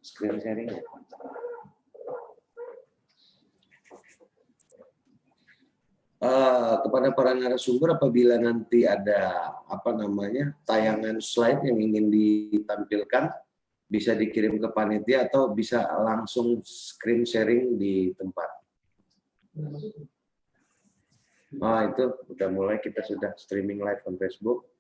Screen sharing. Kepada para narasumber, apabila nanti ada tayangan slide yang ingin ditampilkan, bisa dikirim ke panitia atau bisa langsung screen sharing di tempat. Itu udah mulai, kita sudah streaming live on Facebook.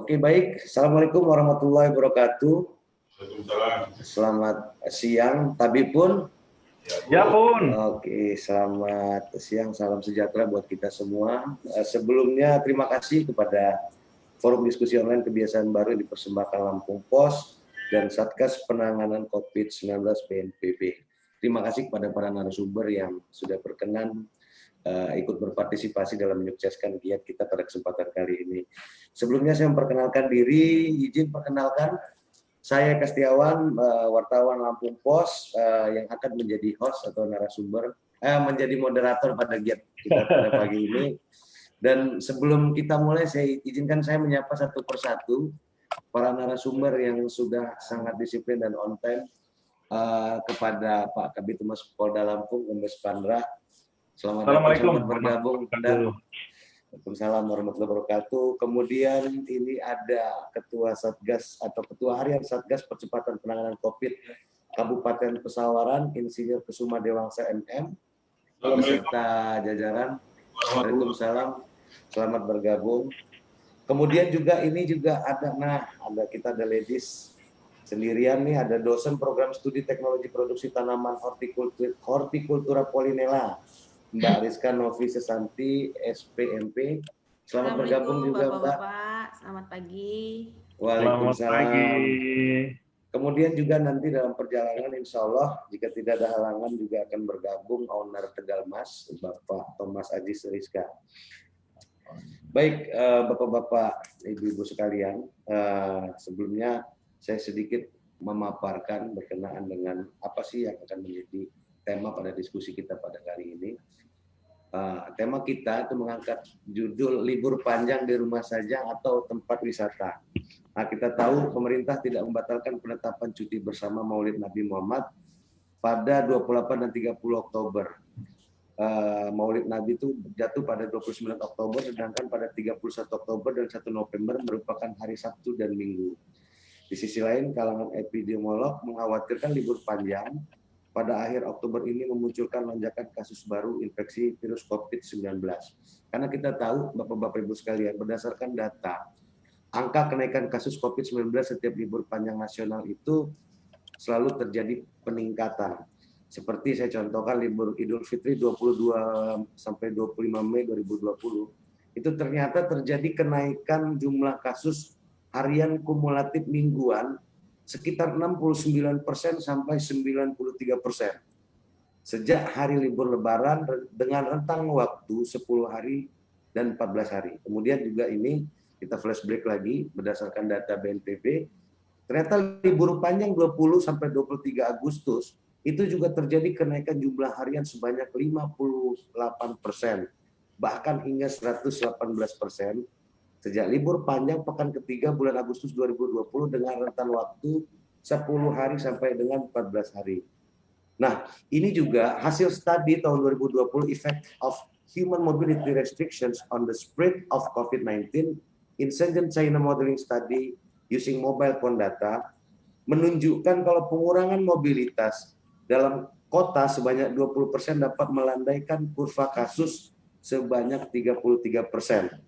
Oke, baik. Assalamualaikum warahmatullahi wabarakatuh. Selamat siang, Tabi pun. Ya pun. Oke, selamat siang, salam sejahtera buat kita semua. Sebelumnya terima kasih kepada Forum Diskusi Online Kebiasaan Baru yang dipersembahkan Lampung Pos dan Satgas Penanganan COVID-19 BNPB. Terima kasih kepada para narasumber yang sudah berkenan ikut berpartisipasi dalam menyukseskan giat kita pada kesempatan kali ini. Sebelumnya saya memperkenalkan diri, izin perkenalkan, saya Kastiawan, wartawan Lampung Pos yang akan menjadi host atau narasumber, menjadi moderator pada giat kita pada pagi ini. Dan sebelum kita mulai, saya izinkan saya menyapa satu persatu para narasumber yang sudah sangat disiplin dan on time, kepada Pak Kabid Humas Polda Lampung, Kombes Pandra. Selamat bergabung dan Waalaikumsalam warahmatullahi wabarakatuh. Kemudian ini ada Ketua Satgas atau Ketua Harian Satgas Percepatan Penanganan COVID Kabupaten Pesawaran, Insinyur Kusuma Dewangsa MM, beserta jajaran. Waalaikumsalam. Selamat bergabung. Kemudian juga ini juga ada, kita ada ladies sendirian nih, ada dosen program studi teknologi produksi tanaman hortikultura Polinela, Mbak Rizka Novi Sesanti, SPMP. Selamat bergabung juga, Mbak. Bapak-bapak, selamat pagi. Waalaikumsalam. Selamat pagi. Kemudian juga nanti dalam perjalanan, insya Allah, jika tidak ada halangan, juga akan bergabung owner Tegal Mas, Bapak Thomas Ajis Rizka. Baik, Bapak-bapak, Ibu-ibu sekalian, sebelumnya saya sedikit memaparkan berkenaan dengan apa sih yang akan menjadi tema pada diskusi kita pada kali ini. Tema kita itu mengangkat judul libur panjang di rumah saja atau tempat wisata. Kita tahu pemerintah tidak membatalkan penetapan cuti bersama Maulid Nabi Muhammad pada 28 dan 30 Oktober. Maulid Nabi itu jatuh pada 29 Oktober, sedangkan pada 31 Oktober dan 1 November merupakan hari Sabtu dan Minggu. Di sisi lain, kalangan epidemiolog mengkhawatirkan libur panjang pada akhir Oktober ini memunculkan lonjakan kasus baru infeksi virus COVID-19. Karena kita tahu, Bapak-Bapak Ibu sekalian, berdasarkan data angka kenaikan kasus COVID-19 setiap libur panjang nasional itu selalu terjadi peningkatan. Seperti saya contohkan libur Idul Fitri 22 sampai 25 Mei 2020, itu ternyata terjadi kenaikan jumlah kasus harian kumulatif mingguan sekitar 69% sampai 93%. Sejak hari libur Lebaran dengan rentang waktu 10 hari dan 14 hari. Kemudian juga ini kita flashback lagi berdasarkan data BNPB, ternyata libur panjang 20 sampai 23 Agustus itu juga terjadi kenaikan jumlah harian sebanyak 58%, bahkan hingga 118% sejak libur panjang pekan ketiga bulan Agustus 2020 dengan rentan waktu 10 hari sampai dengan 14 hari. Nah, ini juga hasil studi tahun 2020 Effect of Human Mobility Restrictions on the Spread of COVID-19 in Shenzhen China Modeling Study using mobile phone data menunjukkan kalau pengurangan mobilitas dalam kota sebanyak 20% dapat melandaikan kurva kasus sebanyak 33%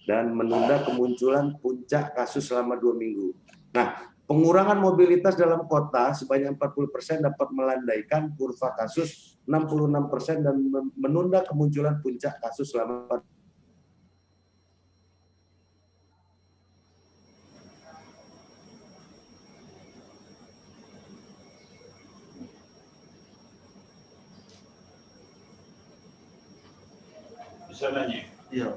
dan menunda kemunculan puncak kasus selama 2 minggu. Nah, pengurangan mobilitas dalam kota sebanyak 40% dapat melandaikan kurva kasus 66% dan menunda kemunculan puncak kasus selama Bisa nanya? Iya.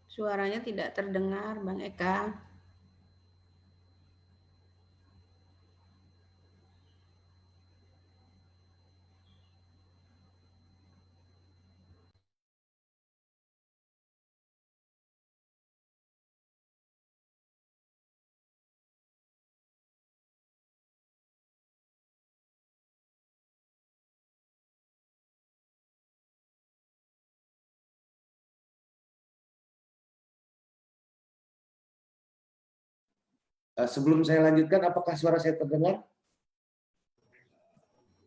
Suaranya tidak terdengar, Bang Eka. Sebelum saya lanjutkan, apakah suara saya terdengar?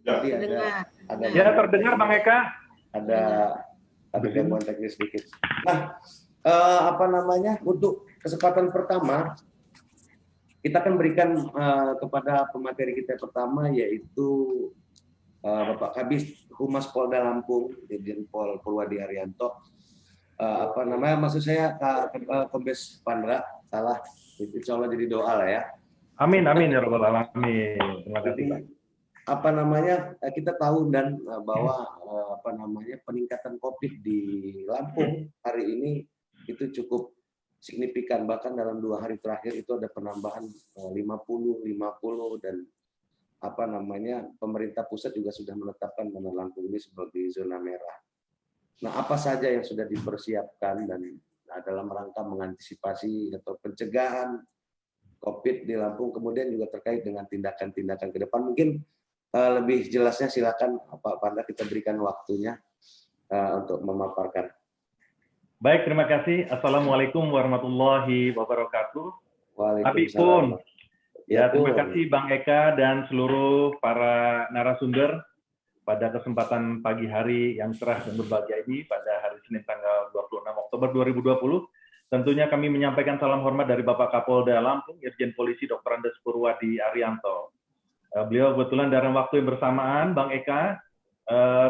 Ya. Tadi Terdengar. ada Ya, terdengar Bang Eka. ada gangguan teknis sedikit. Nah, untuk kesempatan pertama kita akan berikan kepada pemateri kita pertama, yaitu Bapak Kabis Humas Polda Lampung, Dirjen Pol Purwadi Arianto. Maksud saya Kombes Pandra, salah. Insya Allah jadi doa lah ya. Amin, amin ya Rabbal Alamin. Terima kasih, Pak. Kita tahu dan bahwa peningkatan COVID di Lampung hari ini itu cukup signifikan, bahkan dalam 2 hari terakhir itu ada penambahan 50 dan pemerintah pusat juga sudah menetapkan Bandar Lampung ini sebagai zona merah. Nah, apa saja yang sudah dipersiapkan dan dalam rangka mengantisipasi atau pencegahan COVID di Lampung, kemudian juga terkait dengan tindakan-tindakan ke depan. Mungkin lebih jelasnya silakan Pak Pandra, kita berikan waktunya untuk memaparkan. Baik, terima kasih. Assalamualaikum warahmatullahi wabarakatuh. Waalaikumsalam. Ya, terima kasih Bang Eka dan seluruh para narasumber pada kesempatan pagi hari yang cerah dan berbahagia ini pada hari Senin tanggal 26 Oktober 2020. Tentunya kami menyampaikan salam hormat dari Bapak Kapolda Lampung, Irjen Polisi Dr. Andes Purwadi Arianto. Beliau kebetulan dalam waktu yang bersamaan, Bang Eka,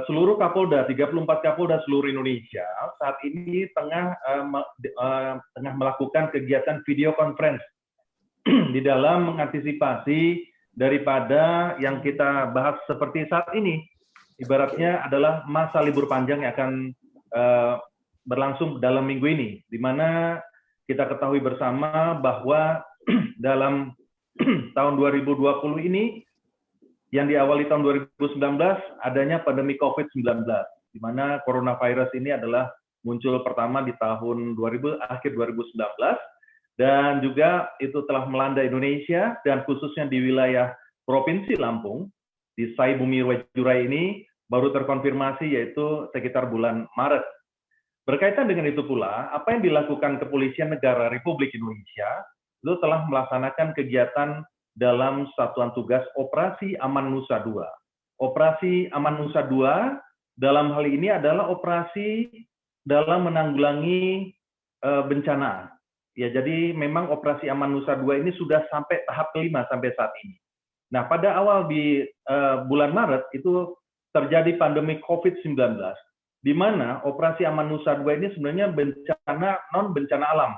seluruh Kapolda, 34 Kapolda seluruh Indonesia saat ini tengah melakukan kegiatan video conference di dalam mengantisipasi daripada yang kita bahas seperti saat ini. Ibaratnya adalah masa libur panjang yang akan berlangsung dalam minggu ini, di mana kita ketahui bersama bahwa dalam tahun 2020 ini, yang diawali tahun 2019, adanya pandemi COVID-19, di mana coronavirus ini adalah muncul pertama di tahun akhir 2019, dan juga itu telah melanda Indonesia, dan khususnya di wilayah Provinsi Lampung, di Sai Bumi Wajurai ini, baru terkonfirmasi yaitu sekitar bulan Maret. Berkaitan dengan itu pula, apa yang dilakukan Kepolisian Negara Republik Indonesia itu telah melaksanakan kegiatan dalam Satuan Tugas Operasi Aman Nusa II. Operasi Aman Nusa II dalam hal ini adalah operasi dalam menanggulangi bencana. Ya, jadi memang operasi Aman Nusa 2 ini sudah sampai tahap kelima sampai saat ini. Nah, pada awal di bulan Maret itu terjadi pandemi COVID-19, di mana operasi Aman Nusa 2 ini sebenarnya bencana non bencana alam.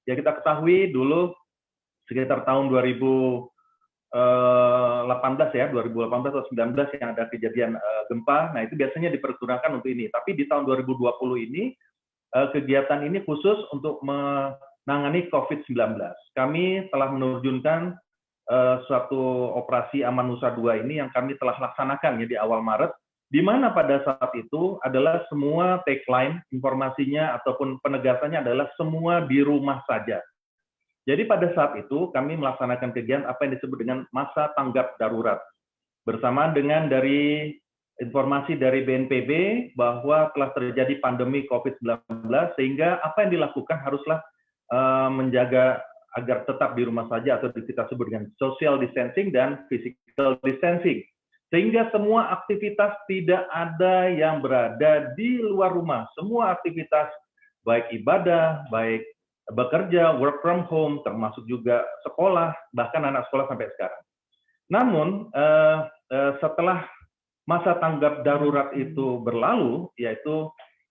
Ya, kita ketahui dulu sekitar tahun 2018 ya, 2018 atau 19 yang ada kejadian gempa. Nah, itu biasanya dipergunakan untuk ini. Tapi di tahun 2020 ini kegiatan ini khusus untuk menangani COVID-19. Kami telah menerjunkan suatu operasi Aman Nusa 2 ini yang kami telah laksanakan ya di awal Maret, di mana pada saat itu adalah semua tagline informasinya ataupun penegasannya adalah semua di rumah saja. Jadi pada saat itu kami melaksanakan kegiatan apa yang disebut dengan masa tanggap darurat. Bersamaan dengan dari informasi dari BNPB bahwa telah terjadi pandemi COVID-19, sehingga apa yang dilakukan haruslah menjaga agar tetap di rumah saja atau kita sebut dengan social distancing dan physical distancing. Sehingga semua aktivitas tidak ada yang berada di luar rumah. Semua aktivitas baik ibadah, baik bekerja, work from home, termasuk juga sekolah, bahkan anak sekolah sampai sekarang. Namun setelah masa tanggap darurat itu berlalu, yaitu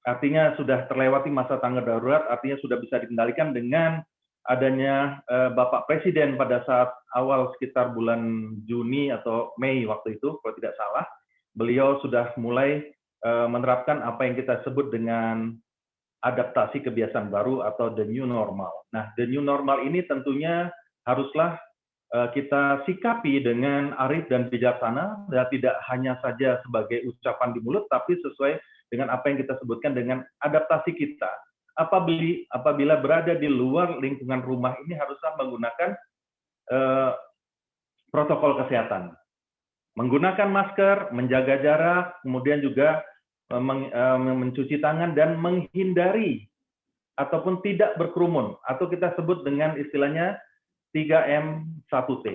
artinya sudah terlewati masa tanggap darurat, artinya sudah bisa dikendalikan dengan adanya Bapak Presiden pada saat awal sekitar bulan Juni atau Mei waktu itu, kalau tidak salah, beliau sudah mulai menerapkan apa yang kita sebut dengan adaptasi kebiasaan baru atau the new normal. Nah, the new normal ini tentunya haruslah kita sikapi dengan arif dan bijaksana, dan tidak hanya saja sebagai ucapan di mulut, tapi sesuai dengan apa yang kita sebutkan dengan adaptasi kita. Apabila berada di luar lingkungan rumah ini haruslah menggunakan protokol kesehatan. Menggunakan masker, menjaga jarak, kemudian juga mencuci tangan dan menghindari ataupun tidak berkerumun, atau kita sebut dengan istilahnya 3M 1T.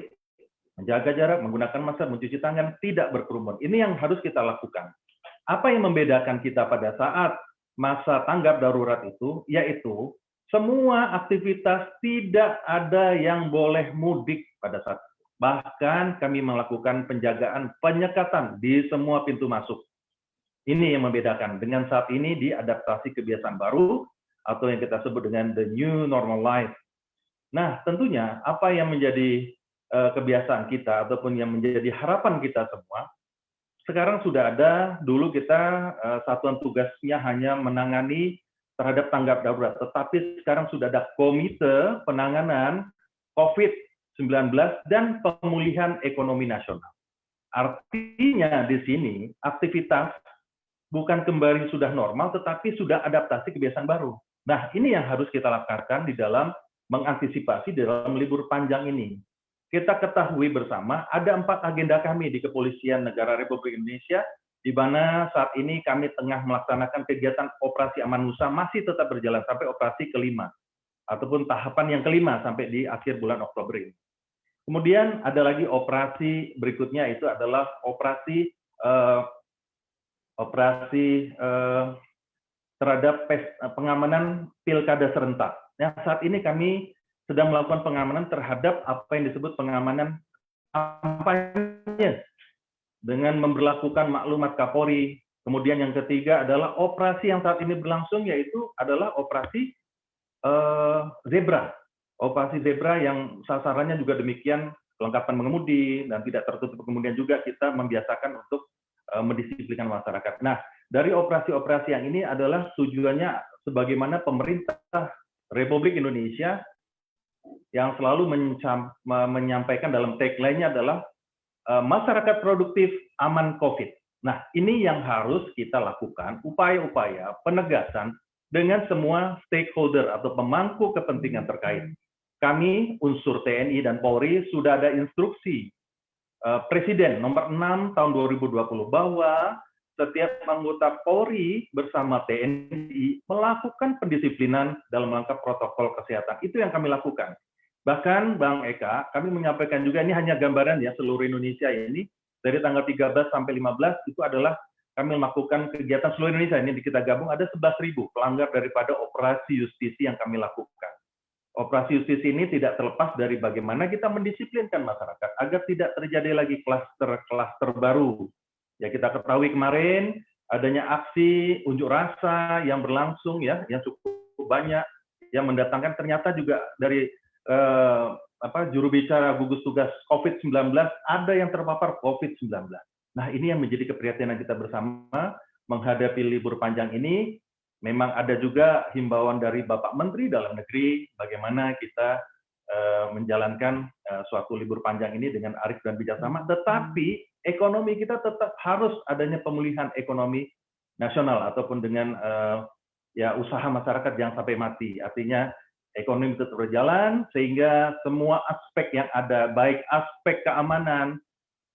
Menjaga jarak, menggunakan masker, mencuci tangan, tidak berkerumun. Ini yang harus kita lakukan. Apa yang membedakan kita pada saat masa tanggap darurat itu, yaitu semua aktivitas tidak ada yang boleh mudik pada saat itu. Bahkan kami melakukan penjagaan penyekatan di semua pintu masuk. Ini yang membedakan dengan saat ini di adaptasi kebiasaan baru atau yang kita sebut dengan the new normal life. Nah, tentunya apa yang menjadi kebiasaan kita ataupun yang menjadi harapan kita semua, sekarang sudah ada, dulu kita satuan tugasnya hanya menangani terhadap tanggap darurat, tetapi sekarang sudah ada komite penanganan COVID-19 dan pemulihan ekonomi nasional. Artinya di sini aktivitas bukan kembali sudah normal, tetapi sudah adaptasi kebiasaan baru. Nah, ini yang harus kita lakukan di dalam mengantisipasi dalam libur panjang ini. Kita ketahui bersama ada 4 agenda kami di Kepolisian Negara Republik Indonesia, di mana saat ini kami tengah melaksanakan kegiatan operasi Aman Nusa masih tetap berjalan sampai operasi kelima, ataupun tahapan yang kelima sampai di akhir bulan Oktober ini. Kemudian ada lagi operasi berikutnya, itu adalah operasi terhadap pengamanan pilkada serentak. Nah, saat ini kami sedang melakukan pengamanan terhadap apa yang disebut pengamanan kampanye dengan memberlakukan maklumat Kapolri. Kemudian yang ketiga adalah operasi yang saat ini berlangsung, yaitu adalah operasi zebra. Operasi zebra yang sasarannya juga demikian, kelengkapan mengemudi dan tidak tertutup. Kemudian juga kita membiasakan untuk mendisiplinkan masyarakat. Nah, dari operasi-operasi yang ini adalah tujuannya sebagaimana pemerintah Republik Indonesia yang selalu menyampaikan dalam tagline-nya adalah masyarakat produktif aman COVID. Nah, ini yang harus kita lakukan, upaya-upaya penegasan dengan semua stakeholder atau pemangku kepentingan terkait. Kami, unsur TNI dan Polri, sudah ada instruksi Presiden nomor 6 tahun 2020 bahwa setiap anggota Polri bersama TNI melakukan pendisiplinan dalam rangka protokol kesehatan. Itu yang kami lakukan. Bahkan Bang Eka, kami menyampaikan juga, ini hanya gambaran ya seluruh Indonesia ini, dari tanggal 13 sampai 15 itu adalah kami melakukan kegiatan seluruh Indonesia, ini kita gabung ada 11.000 pelanggar daripada operasi justisi yang kami lakukan. Operasi justisi ini tidak terlepas dari bagaimana kita mendisiplinkan masyarakat agar tidak terjadi lagi klaster-klaster baru. Ya, kita ketahui kemarin adanya aksi unjuk rasa yang berlangsung ya, yang cukup banyak, yang mendatangkan ternyata juga dari juru bicara gugus tugas COVID-19 ada yang terpapar COVID-19. Nah, ini yang menjadi keprihatinan kita bersama menghadapi libur panjang ini. Memang ada juga himbauan dari Bapak Menteri Dalam Negeri bagaimana kita menjalankan suatu libur panjang ini dengan arif dan bijaksana, tetapi ekonomi kita tetap harus adanya pemulihan ekonomi nasional ataupun dengan usaha masyarakat jangan sampai mati. Artinya ekonomi tetap berjalan sehingga semua aspek yang ada, baik aspek keamanan,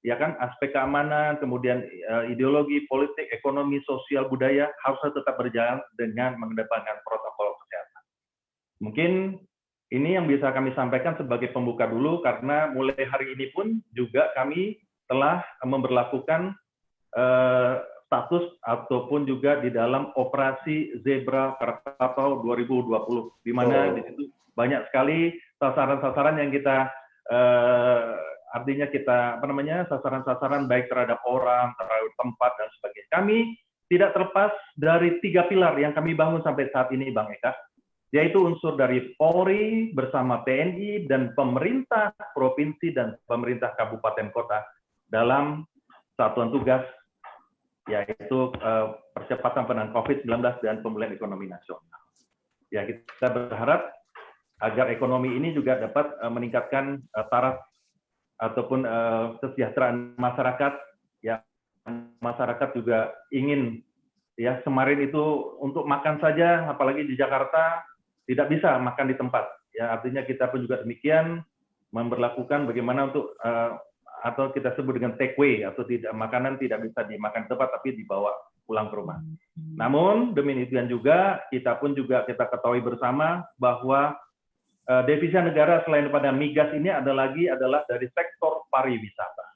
ya kan, aspek keamanan, kemudian ideologi, politik, ekonomi, sosial, budaya harus tetap berjalan dengan mengedepankan protokol kesehatan. Mungkin ini yang bisa kami sampaikan sebagai pembuka dulu, karena mulai hari ini pun juga kami telah memberlakukan status ataupun juga di dalam operasi Zebra Krakatau 2020, di mana di situ banyak sekali sasaran-sasaran yang kita artinya kita sasaran-sasaran baik terhadap orang, terhadap tempat dan sebagainya. Kami tidak terlepas dari 3 pilar yang kami bangun sampai saat ini, Bang Eka, yaitu unsur dari Polri bersama TNI dan pemerintah provinsi dan pemerintah kabupaten kota dalam satuan tugas, yaitu percepatan penanganan COVID-19 dan pemulihan ekonomi nasional. Ya, kita berharap agar ekonomi ini juga dapat meningkatkan taraf ataupun kesejahteraan masyarakat. Ya, masyarakat juga ingin, ya, kemarin itu untuk makan saja, apalagi di Jakarta tidak bisa makan di tempat. Ya, artinya kita pun juga demikian memberlakukan bagaimana untuk atau kita sebut dengan take away, atau tidak, makanan tidak bisa dimakan di tempat tapi dibawa pulang ke rumah. Namun demikian juga kita ketahui bersama bahwa devisa negara selain pada migas ini adalah dari sektor pariwisata.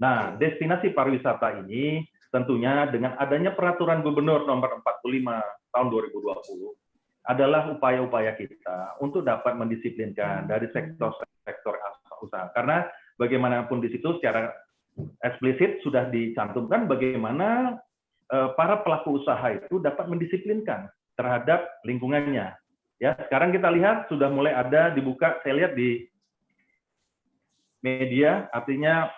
Nah, destinasi pariwisata ini tentunya dengan adanya peraturan gubernur nomor 45 tahun 2020 adalah upaya-upaya kita untuk dapat mendisiplinkan dari sektor usaha. Karena bagaimanapun di situ secara eksplisit sudah dicantumkan bagaimana para pelaku usaha itu dapat mendisiplinkan terhadap lingkungannya. Ya, sekarang kita lihat sudah mulai ada dibuka, saya lihat di media, artinya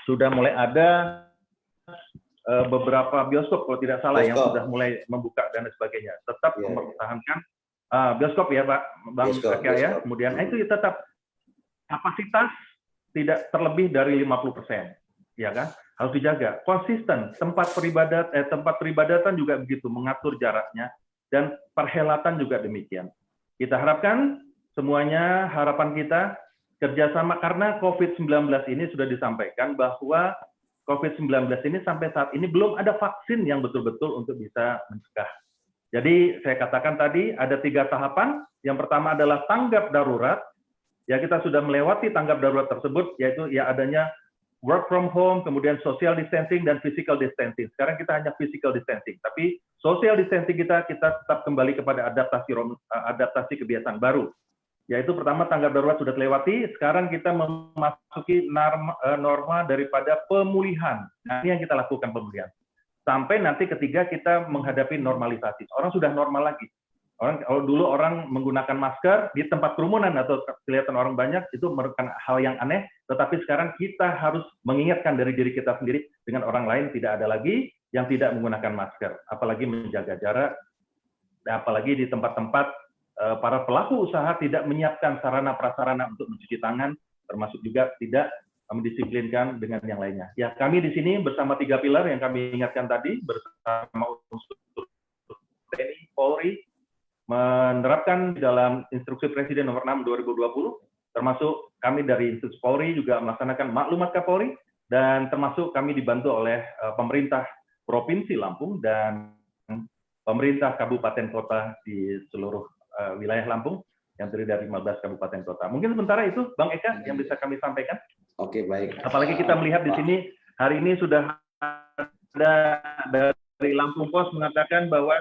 sudah mulai ada beberapa bioskop kalau tidak salah yang sudah mulai membuka dan sebagainya. Tetap mempertahankan bioskop ya Pak Bang Eka ya. Kemudian itu tetap kapasitas tidak terlebih dari 50%, ya kan? Harus dijaga. Konsisten. Tempat peribadatan juga begitu, mengatur jaraknya, dan perhelatan juga demikian. Kita harapkan semuanya, harapan kita kerjasama, karena COVID-19 ini sudah disampaikan bahwa COVID-19 ini sampai saat ini belum ada vaksin yang betul-betul untuk bisa mencegah. Jadi saya katakan tadi ada 3 tahapan. Yang pertama adalah tanggap darurat. Ya, kita sudah melewati tanggap darurat tersebut, yaitu ya adanya work from home, kemudian social distancing dan physical distancing. Sekarang kita hanya physical distancing, tapi social distancing kita tetap kembali kepada adaptasi kebiasaan baru. Yaitu pertama tanggap darurat sudah terlewati, sekarang kita memasuki norma daripada pemulihan. Nah, ini yang kita lakukan, pemulihan. Sampai nanti ketiga kita menghadapi normalisasi. Orang sudah normal lagi. Kalau dulu orang menggunakan masker di tempat kerumunan atau kelihatan orang banyak, itu merupakan hal yang aneh, tetapi sekarang kita harus mengingatkan dari diri kita sendiri dengan orang lain tidak ada lagi yang tidak menggunakan masker, apalagi menjaga jarak, apalagi di tempat-tempat para pelaku usaha tidak menyiapkan sarana prasarana untuk mencuci tangan, termasuk juga tidak mendisiplinkan dengan yang lainnya. Ya, kami di sini bersama 3 pilar yang kami ingatkan tadi, bersama unsur TNI, Polri, menerapkan di dalam instruksi Presiden nomor 6 2020, termasuk kami dari Institusi Polri juga melaksanakan maklumat Kapolri, dan termasuk kami dibantu oleh pemerintah Provinsi Lampung dan pemerintah kabupaten kota di seluruh wilayah Lampung yang terdiri dari 15 kabupaten kota. Mungkin sementara itu Bang Eka yang bisa kami sampaikan. Oke, baik. Apalagi kita melihat di sini hari ini sudah ada dari Lampung Pos mengatakan bahwa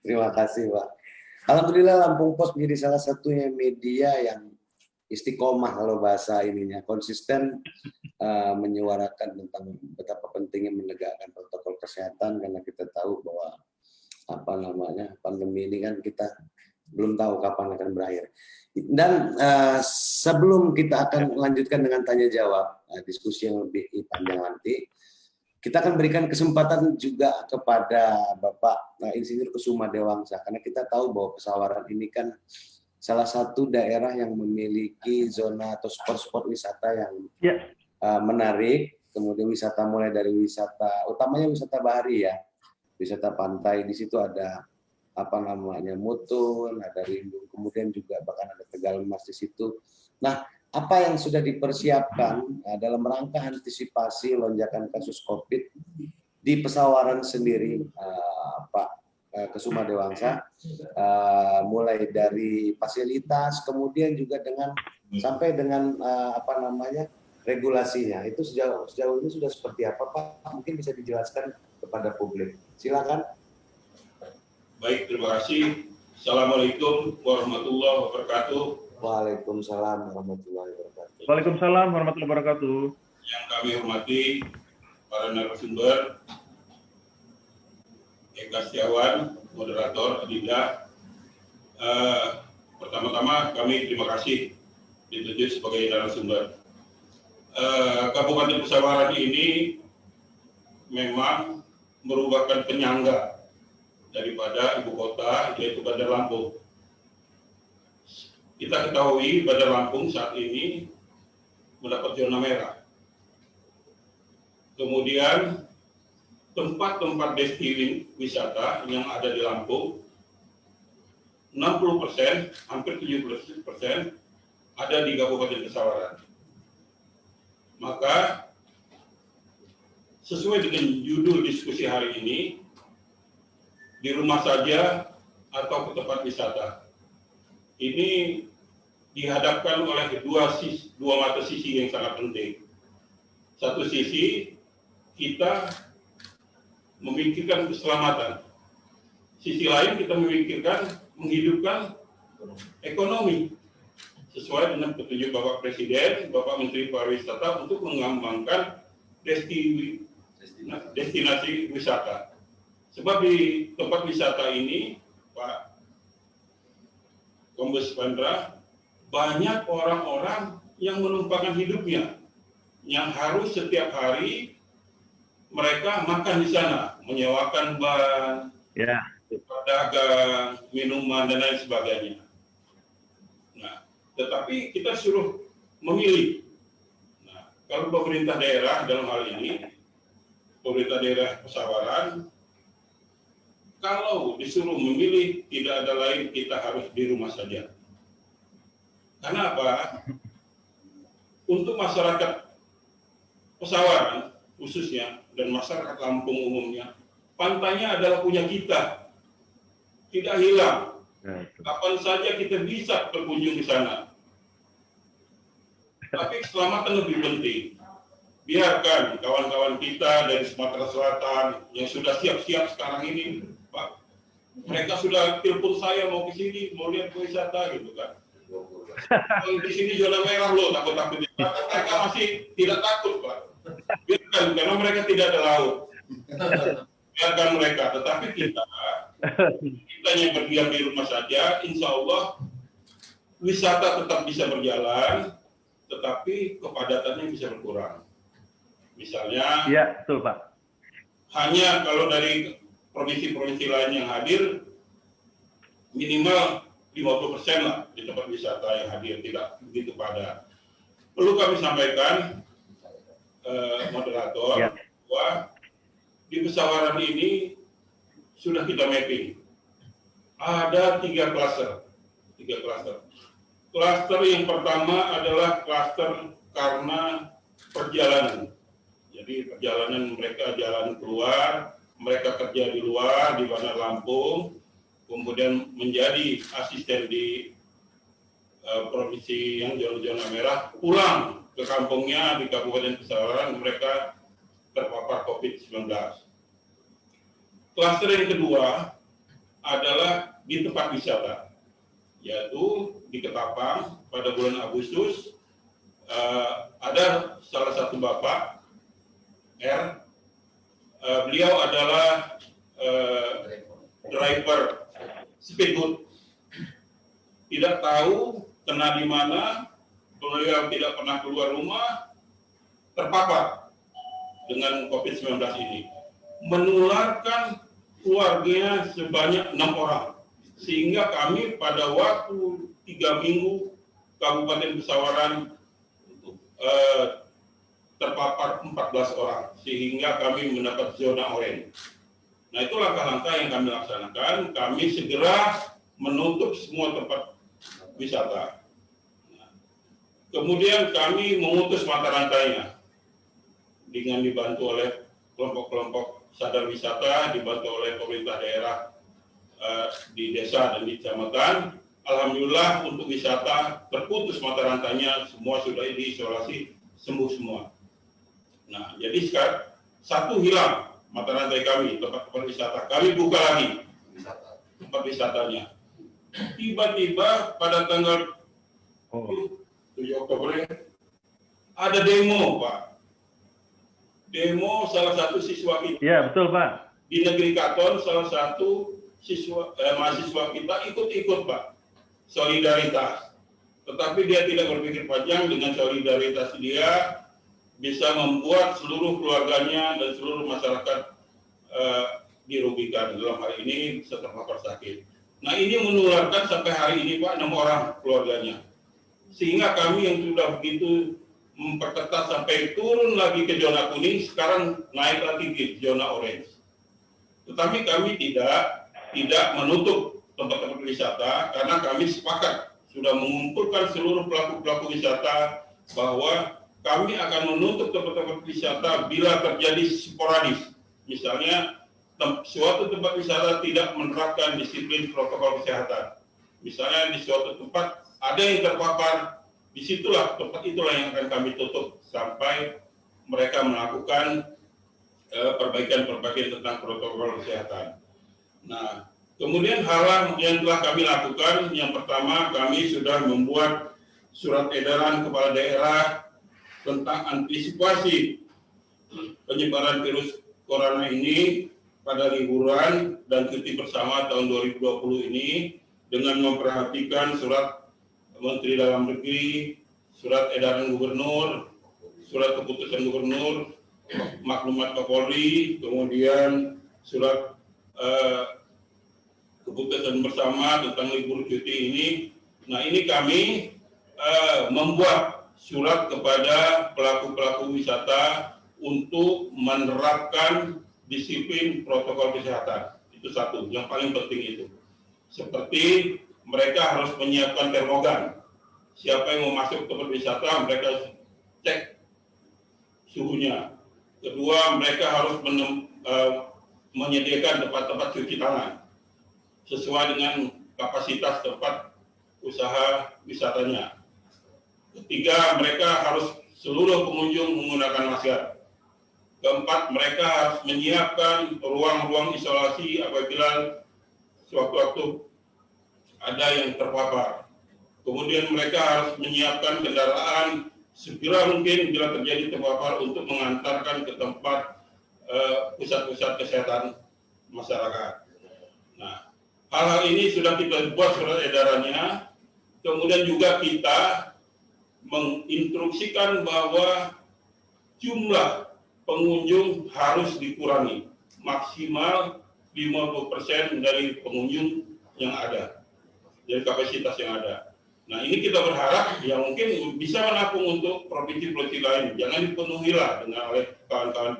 Terima kasih, Pak. Alhamdulillah Lampung Pos menjadi salah satunya media yang istiqomah kalau bahasa ininya, konsisten menyuarakan tentang betapa pentingnya menegakkan protokol kesehatan, karena kita tahu bahwa pandemi ini kan kita belum tahu kapan akan berakhir. Dan sebelum kita akan melanjutkan dengan tanya jawab, diskusi yang lebih panjang nanti, kita akan berikan kesempatan juga kepada Bapak Insinyur Kusuma Dewangsa, karena kita tahu bahwa Pesawaran ini kan salah satu daerah yang memiliki zona atau spot-spot wisata yang menarik, kemudian wisata mulai dari wisata, utamanya wisata bahari ya, wisata pantai, di situ ada Mutun, ada Rindung, kemudian juga bahkan ada Tegal Mas di situ. Nah, apa yang sudah dipersiapkan dalam rangka antisipasi lonjakan kasus COVID di Pesawaran sendiri, Pak Kusuma Dewangsa, mulai dari fasilitas, kemudian juga sampai dengan regulasinya, itu sejauh ini sudah seperti apa, Pak? Mungkin bisa dijelaskan kepada publik. Silakan. Baik, terima kasih. Assalamualaikum warahmatullahi wabarakatuh. Waalaikumsalam warahmatullahi wabarakatuh. Waalaikumsalam warahmatullahi wabarakatuh. Yang kami hormati para narasumber, Eka Setiawan, moderator Adinda. Pertama-tama kami terima kasih ditunjuk sebagai narasumber. Kabupaten Pesawaran ini memang merupakan penyangga daripada ibu kota, yaitu Bandar Lampung. Kita ketahui Bandar Lampung saat ini mendapat zona merah. Kemudian tempat-tempat destinasi wisata yang ada di Lampung, 60%, hampir 70% ada di Kabupaten Pesawaran. Maka sesuai dengan judul diskusi hari ini, di rumah saja atau ke tempat wisata, ini dihadapkan oleh dua mata sisi yang sangat penting. Satu sisi kita memikirkan keselamatan, sisi lain kita memikirkan menghidupkan ekonomi sesuai dengan petunjuk Bapak Presiden, Bapak Menteri Pariwisata untuk mengembangkan destinasi wisata. Sebab di tempat wisata ini, Pak Kombes Pandra, banyak orang-orang yang menumpangkan hidupnya, yang harus setiap hari mereka makan di sana, menyewakan ban, pedagang, minuman, dan lain sebagainya. Nah, tetapi kita suruh memilih. Nah, kalau pemerintah daerah dalam hal ini, pemerintah daerah Pesawaran, kalau disuruh memilih, tidak ada lain, kita harus di rumah saja. Karena apa? Untuk masyarakat Pesawaran khususnya, dan masyarakat Lampung umumnya, pantainya adalah punya kita. Tidak hilang. Kapan saja kita bisa berkunjung di sana. Tapi keselamatan lebih penting. Biarkan kawan-kawan kita dari Sumatera Selatan yang sudah siap-siap sekarang ini, Pak, mereka sudah telepon saya mau ke sini, mau lihat wisata gitu kan. Di sini zona merah loh, takut-takut. Mereka masih tidak takut, Pak. Biarkan, karena mereka tidak ada laut. Biarkan mereka, tetapi kita yang berdiam di rumah saja, insya Allah wisata tetap bisa berjalan, tetapi kepadatannya bisa berkurang. Misalnya, ya, betul, Pak. Hanya kalau dari provinsi-provinsi lain yang hadir, minimal 50% lah di tempat wisata yang hadir, tidak begitu padat. Perlu kami sampaikan, moderator, bahwa di Pesawaran ini sudah kita mapping. Ada 3 klaster. Klaster yang pertama adalah klaster karena perjalanan. Jadi perjalanan mereka jalan keluar, mereka kerja di luar, di Bandar Lampung, kemudian menjadi asisten di provinsi yang zona-zona merah, pulang ke ke kampungnya di Kabupaten Pesawaran, mereka terpapar COVID-19. Klaster yang kedua adalah di tempat wisata, yaitu di Ketapang pada bulan Agustus. Ada salah satu bapak R, beliau adalah driver speedboat, tidak tahu kena di mana, beliau tidak pernah keluar rumah, terpapar dengan COVID-19 ini, menularkan keluarganya sebanyak 6 orang, sehingga kami pada waktu 3 minggu Kabupaten Pesawaran terpapar 14 orang, sehingga kami mendapat zona oranye. Nah, itu langkah-langkah yang kami laksanakan. Kami segera menutup semua tempat wisata. Kemudian kami memutus mata rantainya dengan dibantu oleh kelompok-kelompok sadar wisata, dibantu oleh pemerintah daerah di desa dan di kecamatan. Alhamdulillah untuk wisata terputus mata rantainya, semua sudah diisolasi, sembuh semua. Nah, jadi sekarang satu hilang mata rantai kami, tempat-tempat wisata. Kami buka lagi tempat wisatanya. Tiba-tiba pada tanggal 7 Oktober ada demo, Pak. Demo salah satu siswa kita. Iya, betul, Pak. Di Negeri Katon salah satu mahasiswa kita ikut-ikut, Pak. Solidaritas. Tetapi dia tidak berpikir panjang, dengan solidaritas dia bisa membuat seluruh keluarganya dan seluruh masyarakat dirugikan. Dalam hal ini terpapar sakit. Nah, ini menularkan sampai hari ini, Pak, 6 orang keluarganya. Sehingga kami yang sudah begitu memperketat sampai turun lagi ke zona kuning, sekarang naik lagi ke zona orange. Tetapi kami tidak menutup tempat-tempat wisata, karena kami sepakat sudah mengumpulkan seluruh pelaku-pelaku wisata bahwa kami akan menutup tempat-tempat wisata bila terjadi sporadis. Misalnya suatu tempat wisata tidak menerapkan disiplin protokol kesehatan. Misalnya di suatu tempat ada yang terpapar, disitulah tempat itulah yang akan kami tutup sampai mereka melakukan perbaikan-perbaikan tentang protokol kesehatan. Nah, kemudian hal yang telah kami lakukan, yang pertama kami sudah membuat surat edaran kepala daerah tentang antisipasi penyebaran virus corona ini pada liburan dan cuti bersama tahun 2020 ini, dengan memperhatikan surat Menteri Dalam Negeri, surat edaran gubernur, surat keputusan gubernur, maklumat Kapolri, kemudian surat keputusan bersama tentang libur cuti ini. Nah, ini kami membuat surat kepada pelaku-pelaku wisata untuk menerapkan disiplin protokol kesehatan. Itu satu, yang paling penting itu. Seperti mereka harus menyiapkan termogan. Siapa yang mau masuk ke tempat wisata, mereka cek suhunya. Kedua, mereka harus menyediakan tempat-tempat cuci tangan sesuai dengan kapasitas tempat usaha wisatanya. Ketiga, mereka harus seluruh pengunjung menggunakan masker. Keempat, mereka harus menyiapkan ruang-ruang isolasi apabila sewaktu-waktu ada yang terpapar. Kemudian mereka harus menyiapkan kendaraan segera mungkin bila terjadi terpapar untuk mengantarkan ke tempat pusat-pusat kesehatan masyarakat. Nah, hal-hal ini sudah kita buat surat edarannya. Kemudian juga kita menginstruksikan bahwa jumlah pengunjung harus dikurangi maksimal 50% dari pengunjung yang ada, dari kapasitas yang ada. Nah, ini kita berharap ya mungkin bisa menampung untuk provinsi-provinsi lain. Jangan dipenuhilah dengan oleh kawan-kawan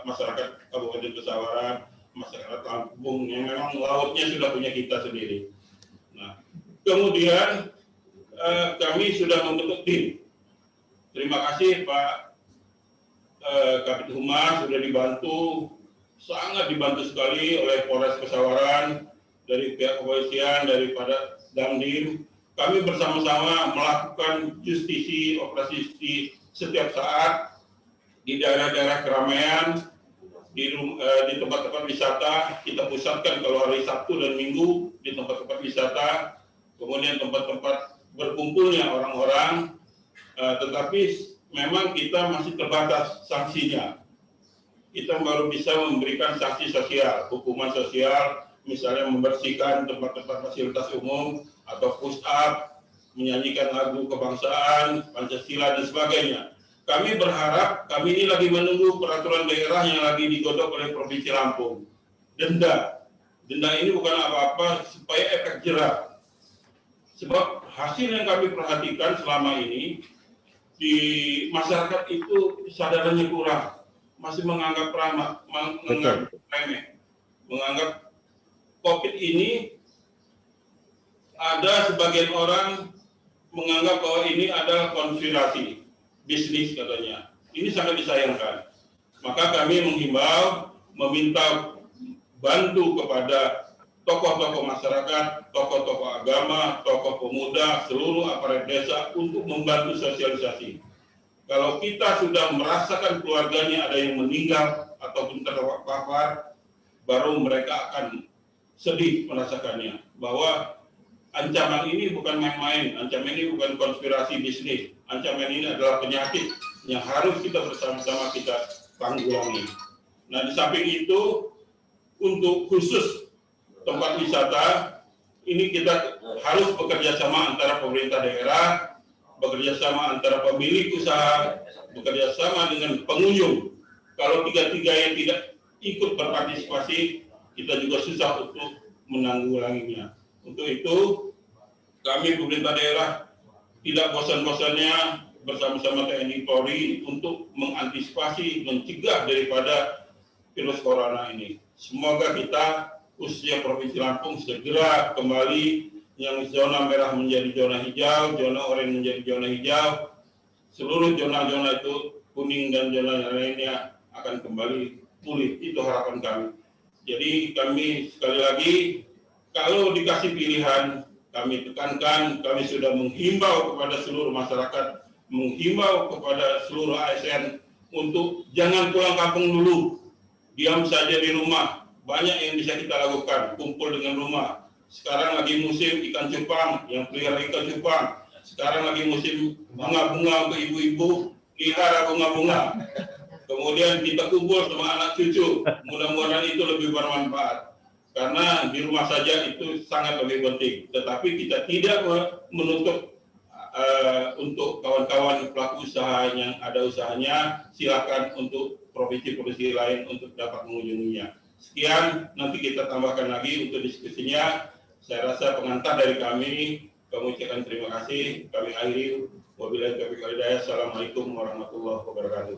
masyarakat Kabupaten Pesawaran, masyarakat Lampung yang memang lautnya sudah punya kita sendiri. Nah, kemudian kami sudah membentuk tim. Terima kasih Pak Kabid Humas sudah dibantu, sangat dibantu sekali oleh Polres Pesawaran, dari pihak kepolisian, daripada Dandim. Kami bersama-sama melakukan operasi justisi setiap saat di daerah-daerah keramaian, di tempat-tempat wisata, kita pusatkan kalau hari Sabtu dan Minggu di tempat-tempat wisata, kemudian tempat-tempat berkumpulnya orang-orang, tetapi memang kita masih terbatas sanksinya. Kita baru bisa memberikan sanksi sosial, hukuman sosial, misalnya membersihkan tempat-tempat fasilitas umum, atau push up, menyanyikan lagu kebangsaan, Pancasila, dan sebagainya. Kami berharap, kami ini lagi menunggu peraturan daerah yang lagi digodok oleh Provinsi Lampung. Denda ini bukan apa-apa, supaya efek jerah. Sebab hasil yang kami perhatikan selama ini, di masyarakat itu kesadarannya kurang, masih menganggap remeh, menganggap COVID ini, ada sebagian orang menganggap bahwa ini adalah konspirasi bisnis katanya. Ini sangat disayangkan. Maka kami menghimbau, meminta bantu kepada tokoh-tokoh masyarakat, tokoh-tokoh agama, tokoh pemuda, seluruh aparat desa untuk membantu sosialisasi. Kalau kita sudah merasakan keluarganya ada yang meninggal ataupun terpapar, baru mereka akan sedih merasakannya. Bahwa ancaman ini bukan main-main, ancaman ini bukan konspirasi bisnis, ancaman ini adalah penyakit yang harus kita bersama-sama kita tanggulangi. Nah, di samping itu, untuk khusus tempat wisata, ini kita harus bekerja sama antara pemerintah daerah, bekerja sama antara pemilik usaha, bekerja sama dengan pengunjung. Kalau tiga-tiganya tidak ikut berpartisipasi, kita juga susah untuk menanggulanginya. Untuk itu, kami pemerintah daerah tidak bosan-bosannya bersama-sama TNI Polri untuk mengantisipasi, mencegah daripada virus corona ini. Semoga kita, khususnya Provinsi Lampung, segera kembali yang zona merah menjadi zona hijau, zona oranye menjadi zona hijau, seluruh zona-zona itu kuning dan zona lainnya akan kembali pulih. Itu harapan kami. Jadi kami sekali lagi, kalau dikasih pilihan, kami tekankan, kami sudah menghimbau kepada seluruh masyarakat, menghimbau kepada seluruh ASN untuk jangan pulang kampung dulu, diam saja di rumah. Banyak yang bisa kita lakukan, kumpul dengan rumah. Sekarang lagi musim ikan cupang, yang pelihara ikan cupang. Sekarang lagi musim bunga-bunga untuk ibu-ibu, pelihara bunga-bunga. Kemudian kita kumpul sama anak cucu, mudah-mudahan itu lebih bermanfaat. Karena di rumah saja itu sangat lebih penting. Tetapi kita tidak menutup untuk kawan-kawan pelaku usaha yang ada usahanya, silakan untuk provinsi-provinsi lain untuk dapat mengunjunginya. Sekian, nanti kita tambahkan lagi untuk diskusinya. Saya rasa pengantar dari kami ucapkan terima kasih. Kami akhiri. Wabillahi taufiq wal hidayah. Assalamualaikum warahmatullahi wabarakatuh.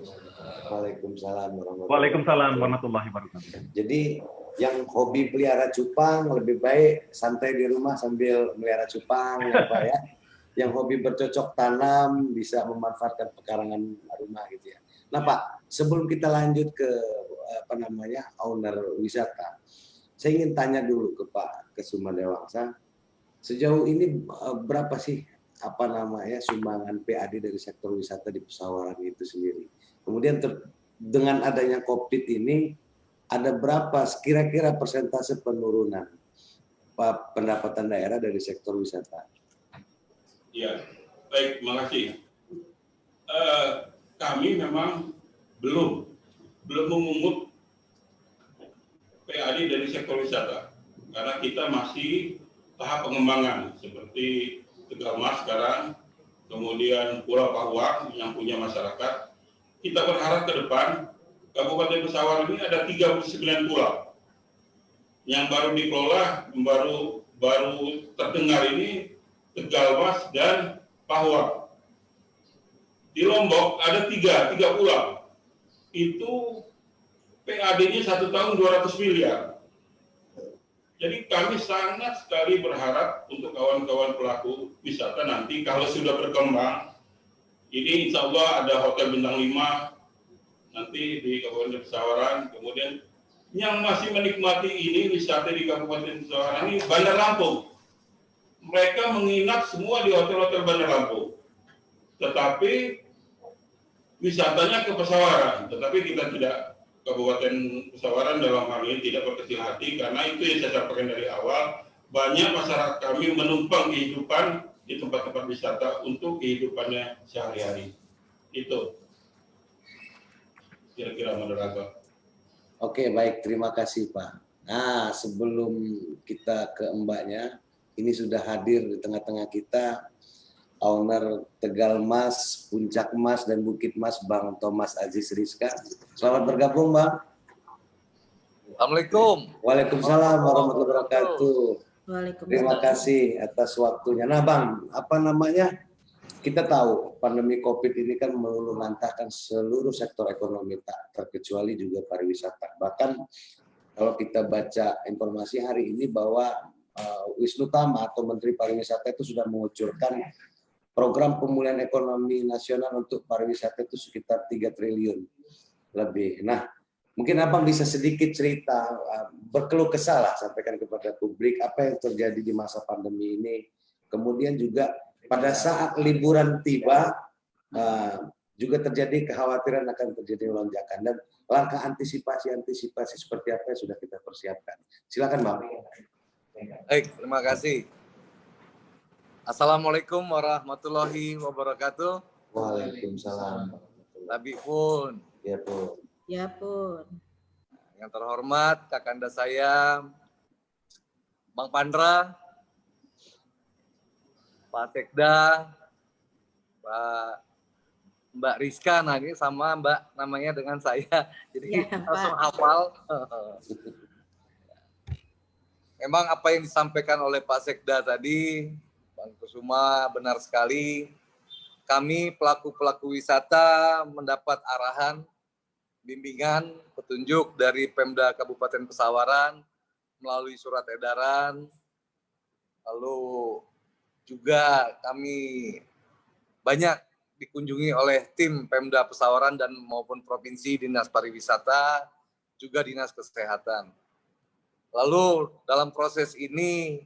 Waalaikumsalam warahmatullahi wabarakatuh. Jadi yang hobi pelihara cupang lebih baik santai di rumah sambil melihara cupang, ya Pak ya. Yang hobi bercocok tanam bisa memanfaatkan pekarangan rumah gitu ya. Nah Pak, sebelum kita lanjut ke owner wisata, saya ingin tanya dulu ke Pak Kusuma Dewangsa, sejauh ini berapa sih sumbangan PAD dari sektor wisata di Pesawaran itu sendiri? Kemudian dengan adanya COVID ini, ada berapa kira-kira persentase penurunan pendapatan daerah dari sektor wisata? Ya, baik, terima kasih. Kami memang belum memungut PAD dari sektor wisata karena kita masih tahap pengembangan seperti Tegal Mas sekarang, kemudian Pulau Pahuak yang punya masyarakat. Kita berharap ke depan Kabupaten Pesawaran ini ada 39 pulau yang baru dikelola, baru terdengar ini Tegal Mas dan Pahuak. Di Lombok ada tiga pulau. Itu PAD-nya 1 tahun 200 miliar. Jadi kami sangat sekali berharap untuk kawan-kawan pelaku wisata nanti kalau sudah berkembang, ini insya Allah ada hotel bintang 5 nanti di Kabupaten Pesawaran. Kemudian yang masih menikmati ini wisata di Kabupaten Pesawaran ini Bandar Lampung. Mereka menginap semua di hotel-hotel Bandar Lampung. Tetapi wisatanya ke Pesawaran, tetapi kita tidak, Kabupaten Pesawaran dalam hal ini tidak berkecil hati, karena itu yang saya sampaikan dari awal, banyak masyarakat kami menumpang kehidupan di tempat-tempat wisata untuk kehidupannya sehari-hari. Itu kira-kira moderator. Oke, baik, terima kasih Pak. Nah, sebelum kita ke Mbaknya, ini sudah hadir di tengah-tengah kita owner Tegal Mas, Puncak Mas, dan Bukit Mas, Bang Thomas Aziz Rizka. Selamat bergabung, Bang. Assalamualaikum. Waalaikumsalam warahmatullahi wabarakatuh. Waalaikumsalam. Terima kasih atas waktunya. Nah, Bang, apa namanya? Kita tahu pandemi COVID ini kan meluluhlantahkan seluruh sektor ekonomi, tak terkecuali juga pariwisata. Bahkan kalau kita baca informasi hari ini bahwa Wisnu Tama atau Menteri Pariwisata itu sudah mengucurkan program pemulihan ekonomi nasional untuk pariwisata itu sekitar 3 triliun lebih. Nah, mungkin Abang bisa sedikit cerita, berkeluh kesah lah, sampaikan kepada publik apa yang terjadi di masa pandemi ini. Kemudian juga pada saat liburan tiba, juga terjadi kekhawatiran akan terjadi lonjakan, dan langkah antisipasi seperti apa yang sudah kita persiapkan. Silakan, Bang. Baik, terima kasih. Assalamualaikum warahmatullahi wabarakatuh. Waalaikumsalam. Nabi pun, Ya, Bu. Ya pun. yang terhormat kakanda saya, Bang Pandra, Pak Sekda, Mbak Rizka, nah ini sama Mbak namanya dengan saya, jadi Ya, langsung Pak. hafal. Memang apa yang disampaikan oleh Pak Sekda tadi, Bang Kusuma, benar sekali. Kami pelaku-pelaku wisata mendapat arahan, bimbingan, petunjuk dari Pemda Kabupaten Pesawaran melalui surat edaran. Lalu juga kami banyak dikunjungi oleh tim Pemda Pesawaran dan maupun Provinsi, Dinas Pariwisata, juga Dinas Kesehatan. Lalu dalam proses ini,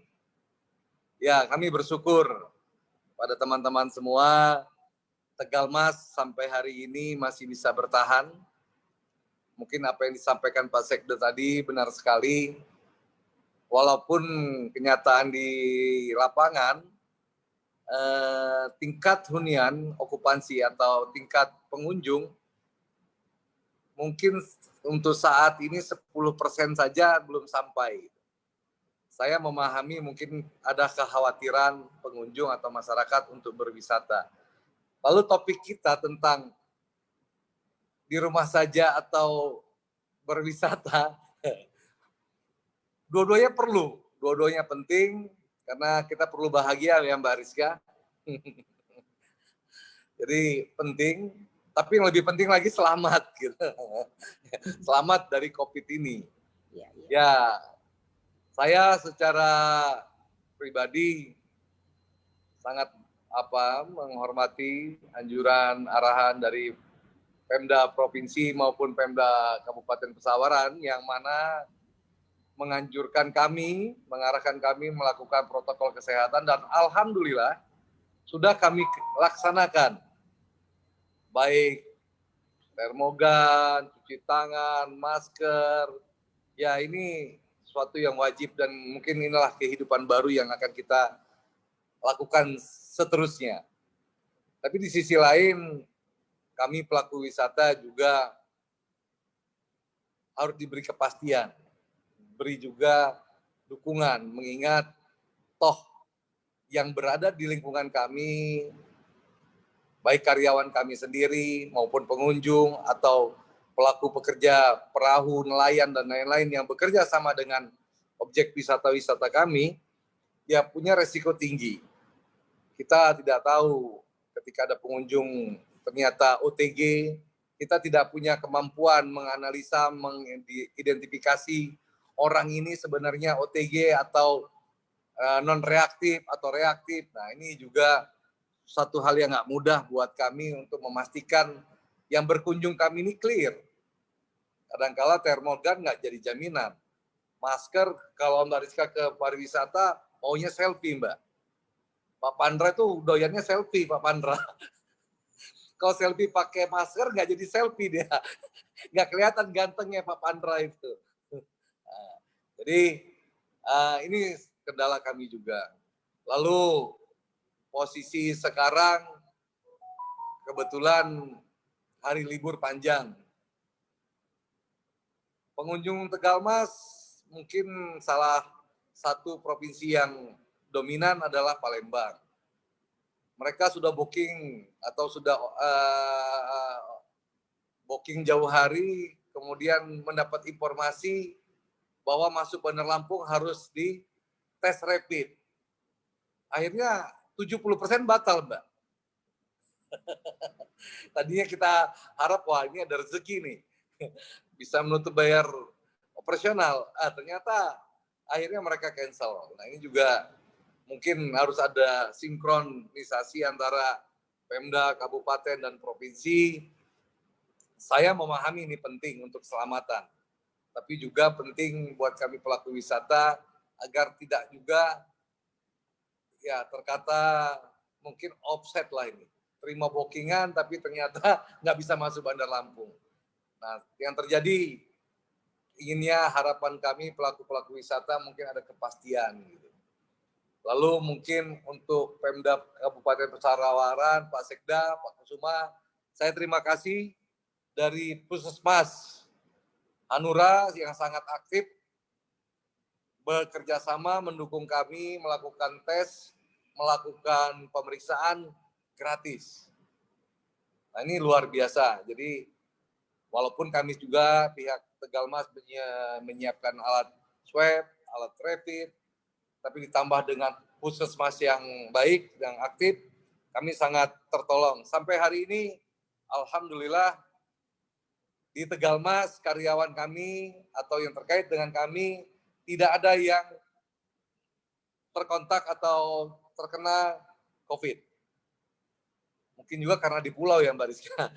ya kami bersyukur pada teman-teman semua, Tegal Mas sampai hari ini masih bisa bertahan. Mungkin apa yang disampaikan Pak Sekda tadi benar sekali, walaupun kenyataan di lapangan, tingkat hunian, okupansi atau tingkat pengunjung, mungkin untuk saat ini 10% saja belum sampai. Saya memahami mungkin ada kekhawatiran pengunjung atau masyarakat untuk berwisata. Lalu topik kita tentang di rumah saja atau berwisata, dua-duanya perlu, dua-duanya penting, karena kita perlu bahagia ya Mbak Rizka. Jadi penting, tapi yang lebih penting lagi selamat gitu. Selamat dari COVID ini. Ya, saya secara pribadi sangat menghormati anjuran arahan dari Pemda Provinsi maupun Pemda Kabupaten Pesawaran, yang mana menganjurkan kami, mengarahkan kami melakukan protokol kesehatan, dan alhamdulillah sudah kami laksanakan. Baik termogan, cuci tangan, masker, ya ini sesuatu yang wajib, dan mungkin inilah kehidupan baru yang akan kita lakukan seterusnya. Tapi di sisi lain, kami pelaku wisata juga harus diberi kepastian, beri juga dukungan, mengingat toh yang berada di lingkungan kami, baik karyawan kami sendiri maupun pengunjung atau pelaku pekerja perahu, nelayan, dan lain-lain yang bekerja sama dengan objek wisata-wisata kami, ya punya resiko tinggi. Kita tidak tahu ketika ada pengunjung ternyata OTG, kita tidak punya kemampuan menganalisa, mengidentifikasi orang ini sebenarnya OTG atau non-reaktif atau reaktif. Nah, ini juga satu hal yang nggak mudah buat kami untuk memastikan yang berkunjung kami ini clear. Kadang-kala termogan nggak jadi jaminan. Masker, kalau Mbak Rizka ke pariwisata, maunya selfie, Mbak. Pak Pandra itu doyannya selfie, Pak Pandra. Kalau selfie pakai masker nggak jadi selfie dia. Nggak kelihatan gantengnya Pak Pandra itu. Nah, jadi ini kendala kami juga. Lalu posisi sekarang kebetulan hari libur panjang. Pengunjung Tegalmas mungkin salah satu provinsi yang dominan adalah Palembang. Mereka sudah booking atau sudah booking jauh hari, kemudian mendapat informasi bahwa masuk Bandar Lampung harus di tes rapid. Akhirnya 70% batal, Mbak. Tadinya kita harap, wah ini ada rezeki nih. Bisa menutup bayar operasional. Ternyata akhirnya mereka cancel. Nah ini juga mungkin harus ada sinkronisasi antara Pemda, Kabupaten, dan Provinsi. Saya memahami ini penting untuk keselamatan. Tapi juga penting buat kami pelaku wisata agar tidak juga ya terkata mungkin offset lah ini. Terima bookingan tapi ternyata nggak bisa masuk Bandar Lampung. Nah, yang terjadi inginnya harapan kami pelaku-pelaku wisata mungkin ada kepastian gitu. Lalu mungkin untuk Pemda Kabupaten Pesarawaran, Pak Sekda, Pak Kusuma, saya terima kasih dari Puskesmas Hanura yang sangat aktif bekerja sama mendukung kami melakukan tes, melakukan pemeriksaan gratis. Nah ini luar biasa. Jadi walaupun kami juga pihak Tegalmas menyiapkan alat swab, alat rapid, tapi ditambah dengan puskesmas yang baik, yang aktif, kami sangat tertolong. Sampai hari ini, alhamdulillah, di Tegalmas, karyawan kami atau yang terkait dengan kami, tidak ada yang terkontak atau terkena COVID. Mungkin juga karena di pulau ya Mbak Rizka.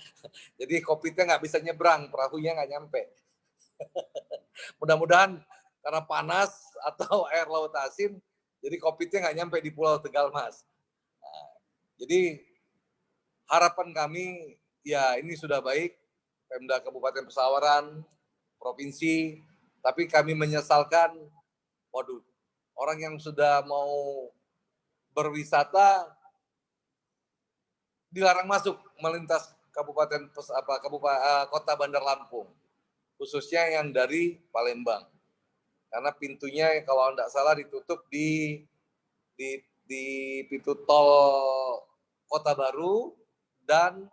Jadi COVID-nya nggak bisa nyebrang, perahunya nggak nyampe. Mudah-mudahan karena panas atau air laut asin, jadi COVID-nya nggak nyampe di Pulau Tegalmas. Nah, jadi harapan kami, ya ini sudah baik, Pemda Kabupaten Pesarawaran, Provinsi, tapi kami menyesalkan, waduh, orang yang sudah mau berwisata dilarang masuk melintas kota Bandar Lampung, khususnya yang dari Palembang. Karena pintunya kalau tidak salah ditutup di pintu tol Kota Baru dan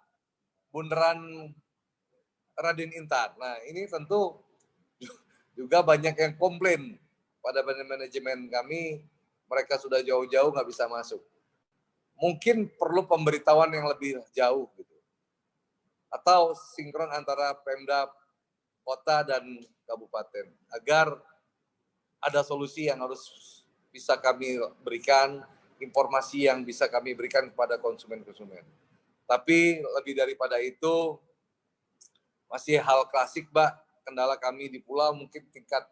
Bundaran Raden Intan. Nah ini tentu juga banyak yang komplain pada manajemen kami, mereka sudah jauh-jauh nggak bisa masuk. Mungkin perlu pemberitahuan yang lebih jauh gitu. Atau sinkron antara Pemda kota dan kabupaten agar ada solusi yang harus bisa kami berikan, informasi yang bisa kami berikan kepada konsumen-konsumen. Tapi lebih daripada itu masih hal klasik, Mbak. Kendala kami di pulau mungkin tingkat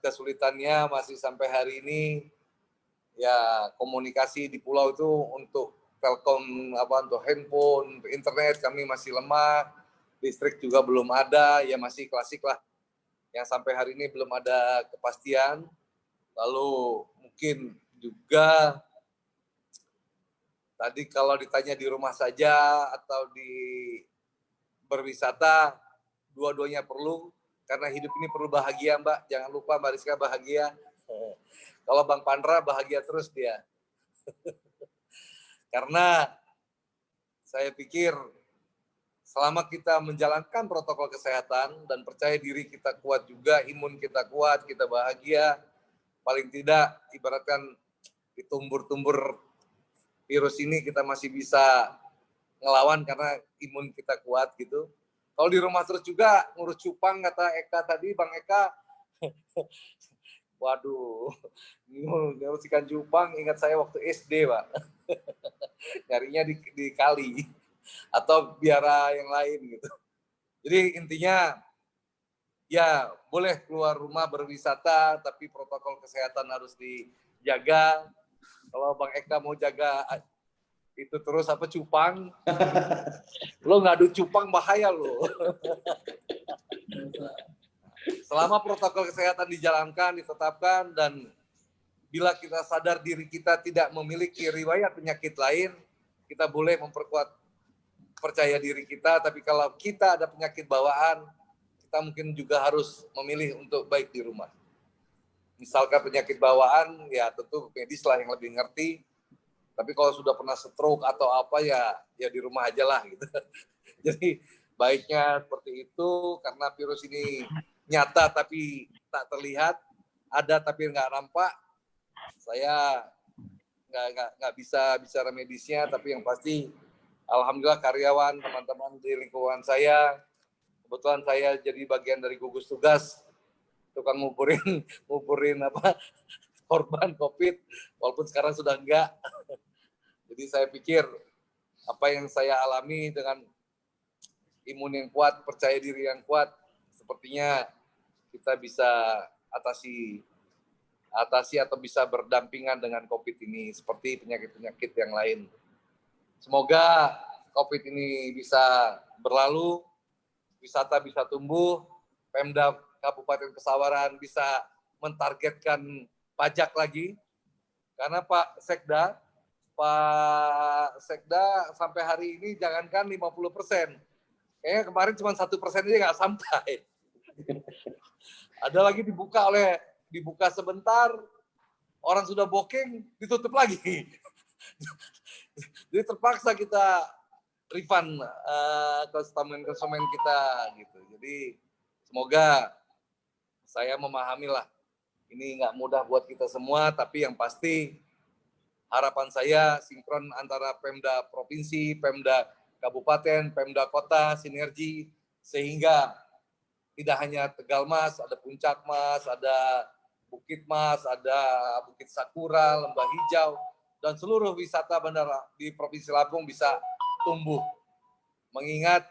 kesulitannya masih sampai hari ini ya komunikasi di pulau itu untuk telkom untuk handphone, untuk internet kami masih lemah, listrik juga belum ada, ya masih klasik lah. Yang sampai hari ini belum ada kepastian. Lalu mungkin juga tadi kalau ditanya di rumah saja atau di berwisata, dua-duanya perlu karena hidup ini perlu bahagia, Mbak. Jangan lupa Mbak Rizka bahagia. Kalau Bang Pandra bahagia terus dia. Karena saya pikir selama kita menjalankan protokol kesehatan dan percaya diri kita kuat juga, imun kita kuat, kita bahagia, paling tidak ibaratkan ditumbur-tumbur virus ini kita masih bisa ngelawan karena imun kita kuat gitu. Kalau di rumah terus juga ngurus cupang kata Eka tadi, Bang Eka, waduh, ngurus ikan cupang ingat saya waktu SD, Pak. Nyarinya di kali atau biara yang lain gitu. Jadi intinya ya boleh keluar rumah berwisata tapi protokol kesehatan harus dijaga. Kalau Bang Eka mau jaga itu terus apa cupang. Lo ngadu cupang bahaya lo. Selama protokol kesehatan dijalankan, ditetapkan, dan bila kita sadar diri kita tidak memiliki riwayat penyakit lain, kita boleh memperkuat percaya diri kita. Tapi kalau kita ada penyakit bawaan, kita mungkin juga harus memilih untuk baik di rumah. Misalkan penyakit bawaan, ya tentu medis lah yang lebih ngerti. Tapi kalau sudah pernah stroke atau apa, ya di rumah aja lah gitu. Jadi baiknya seperti itu, karena virus ini nyata tapi tak terlihat, ada tapi nggak nampak. Saya nggak bisa bicara medisnya, tapi yang pasti alhamdulillah karyawan, teman-teman di lingkungan saya, kebetulan saya jadi bagian dari gugus tugas tukang nguburin apa korban COVID, walaupun sekarang sudah enggak. Jadi saya pikir apa yang saya alami dengan imun yang kuat, percaya diri yang kuat, sepertinya kita bisa atasi atau bisa berdampingan dengan COVID ini seperti penyakit-penyakit yang lain. Semoga COVID ini bisa berlalu, wisata bisa tumbuh, Pemda Kabupaten Pesawaran bisa mentargetkan pajak lagi, karena Pak Sekda sampai hari ini jangankan 50%, kayaknya kemarin cuma 1% aja nggak sampai. Ada lagi dibuka sebentar, orang sudah booking, ditutup lagi. Jadi terpaksa kita refund konsumen kita gitu. Jadi semoga, saya memahami lah, ini nggak mudah buat kita semua, tapi yang pasti harapan saya sinkron antara Pemda Provinsi, Pemda Kabupaten, Pemda Kota, sinergi, sehingga tidak hanya Tegal Mas, ada Puncak Mas, ada Bukit Mas, ada Bukit Sakura, Lembah Hijau, dan seluruh wisata bandara di Provinsi Lampung bisa tumbuh. Mengingat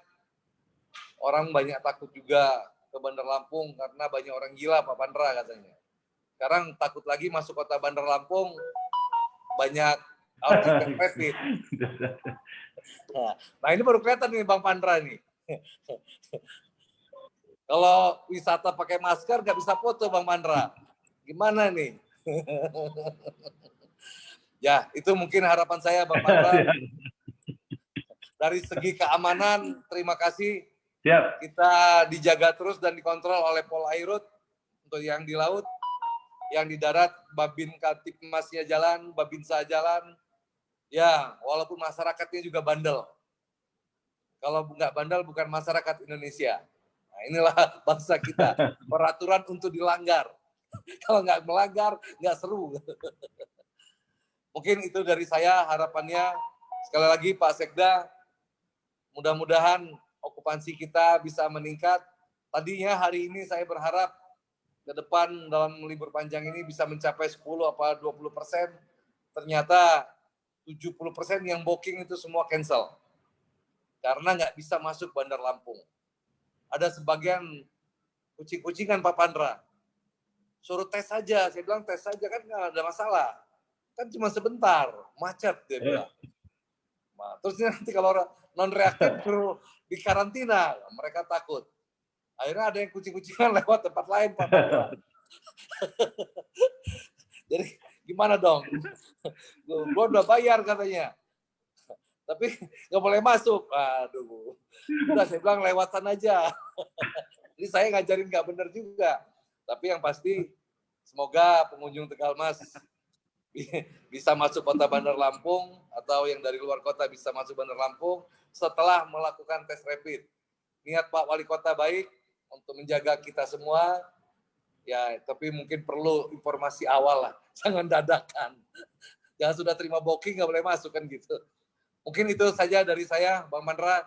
orang banyak takut juga ke Bandar Lampung karena banyak orang gila Pak Pandra katanya. Sekarang takut lagi masuk kota Bandar Lampung, banyak outlet rapid. Nah ini baru kelihatan nih Bang Pandra nih. Kalau wisata pakai masker nggak bisa foto Bang Pandra. Gimana nih? Ya, itu mungkin harapan saya Bang Pandra. Dari segi keamanan, terima kasih. Siap. Kita dijaga terus dan dikontrol oleh Polairut untuk yang di laut, yang di darat, Babin Katipmasnya jalan, Babinsa jalan. Ya, walaupun masyarakatnya juga bandel. Kalau nggak bandel bukan masyarakat Indonesia. Nah, inilah bangsa kita, peraturan untuk dilanggar. Kalau nggak melanggar, nggak seru. Mungkin itu dari saya harapannya. Sekali lagi Pak Sekda, mudah-mudahan okupansi kita bisa meningkat. Tadinya hari ini saya berharap ke depan dalam libur panjang ini bisa mencapai 10 apa 20%. Ternyata 70% yang booking itu semua cancel. Karena nggak bisa masuk Bandar Lampung. Ada sebagian kucing-kucingan Pak Pandra. Suruh tes saja, saya bilang tes saja kan nggak ada masalah. Kan cuma sebentar, macet dia bilang. Nah, terus nanti kalau non-reaktif suruh di karantina, mereka takut. Akhirnya ada yang kucing-kucingan lewat tempat lain, Pak Pandra. Jadi gimana dong? Gue udah bayar katanya. Tapi nggak boleh masuk. Aduh. Udah saya bilang lewatan aja. Jadi saya ngajarin nggak benar juga. Tapi yang pasti semoga pengunjung Tegal Mas bisa masuk kota Bandar Lampung atau yang dari luar kota bisa masuk Bandar Lampung setelah melakukan tes rapid. Niat Pak Wali Kota baik untuk menjaga kita semua. Ya, tapi mungkin perlu informasi awal lah. Jangan dadakan. Jangan sudah terima booking nggak boleh masuk kan gitu. Mungkin itu saja dari saya, Bang Mandra.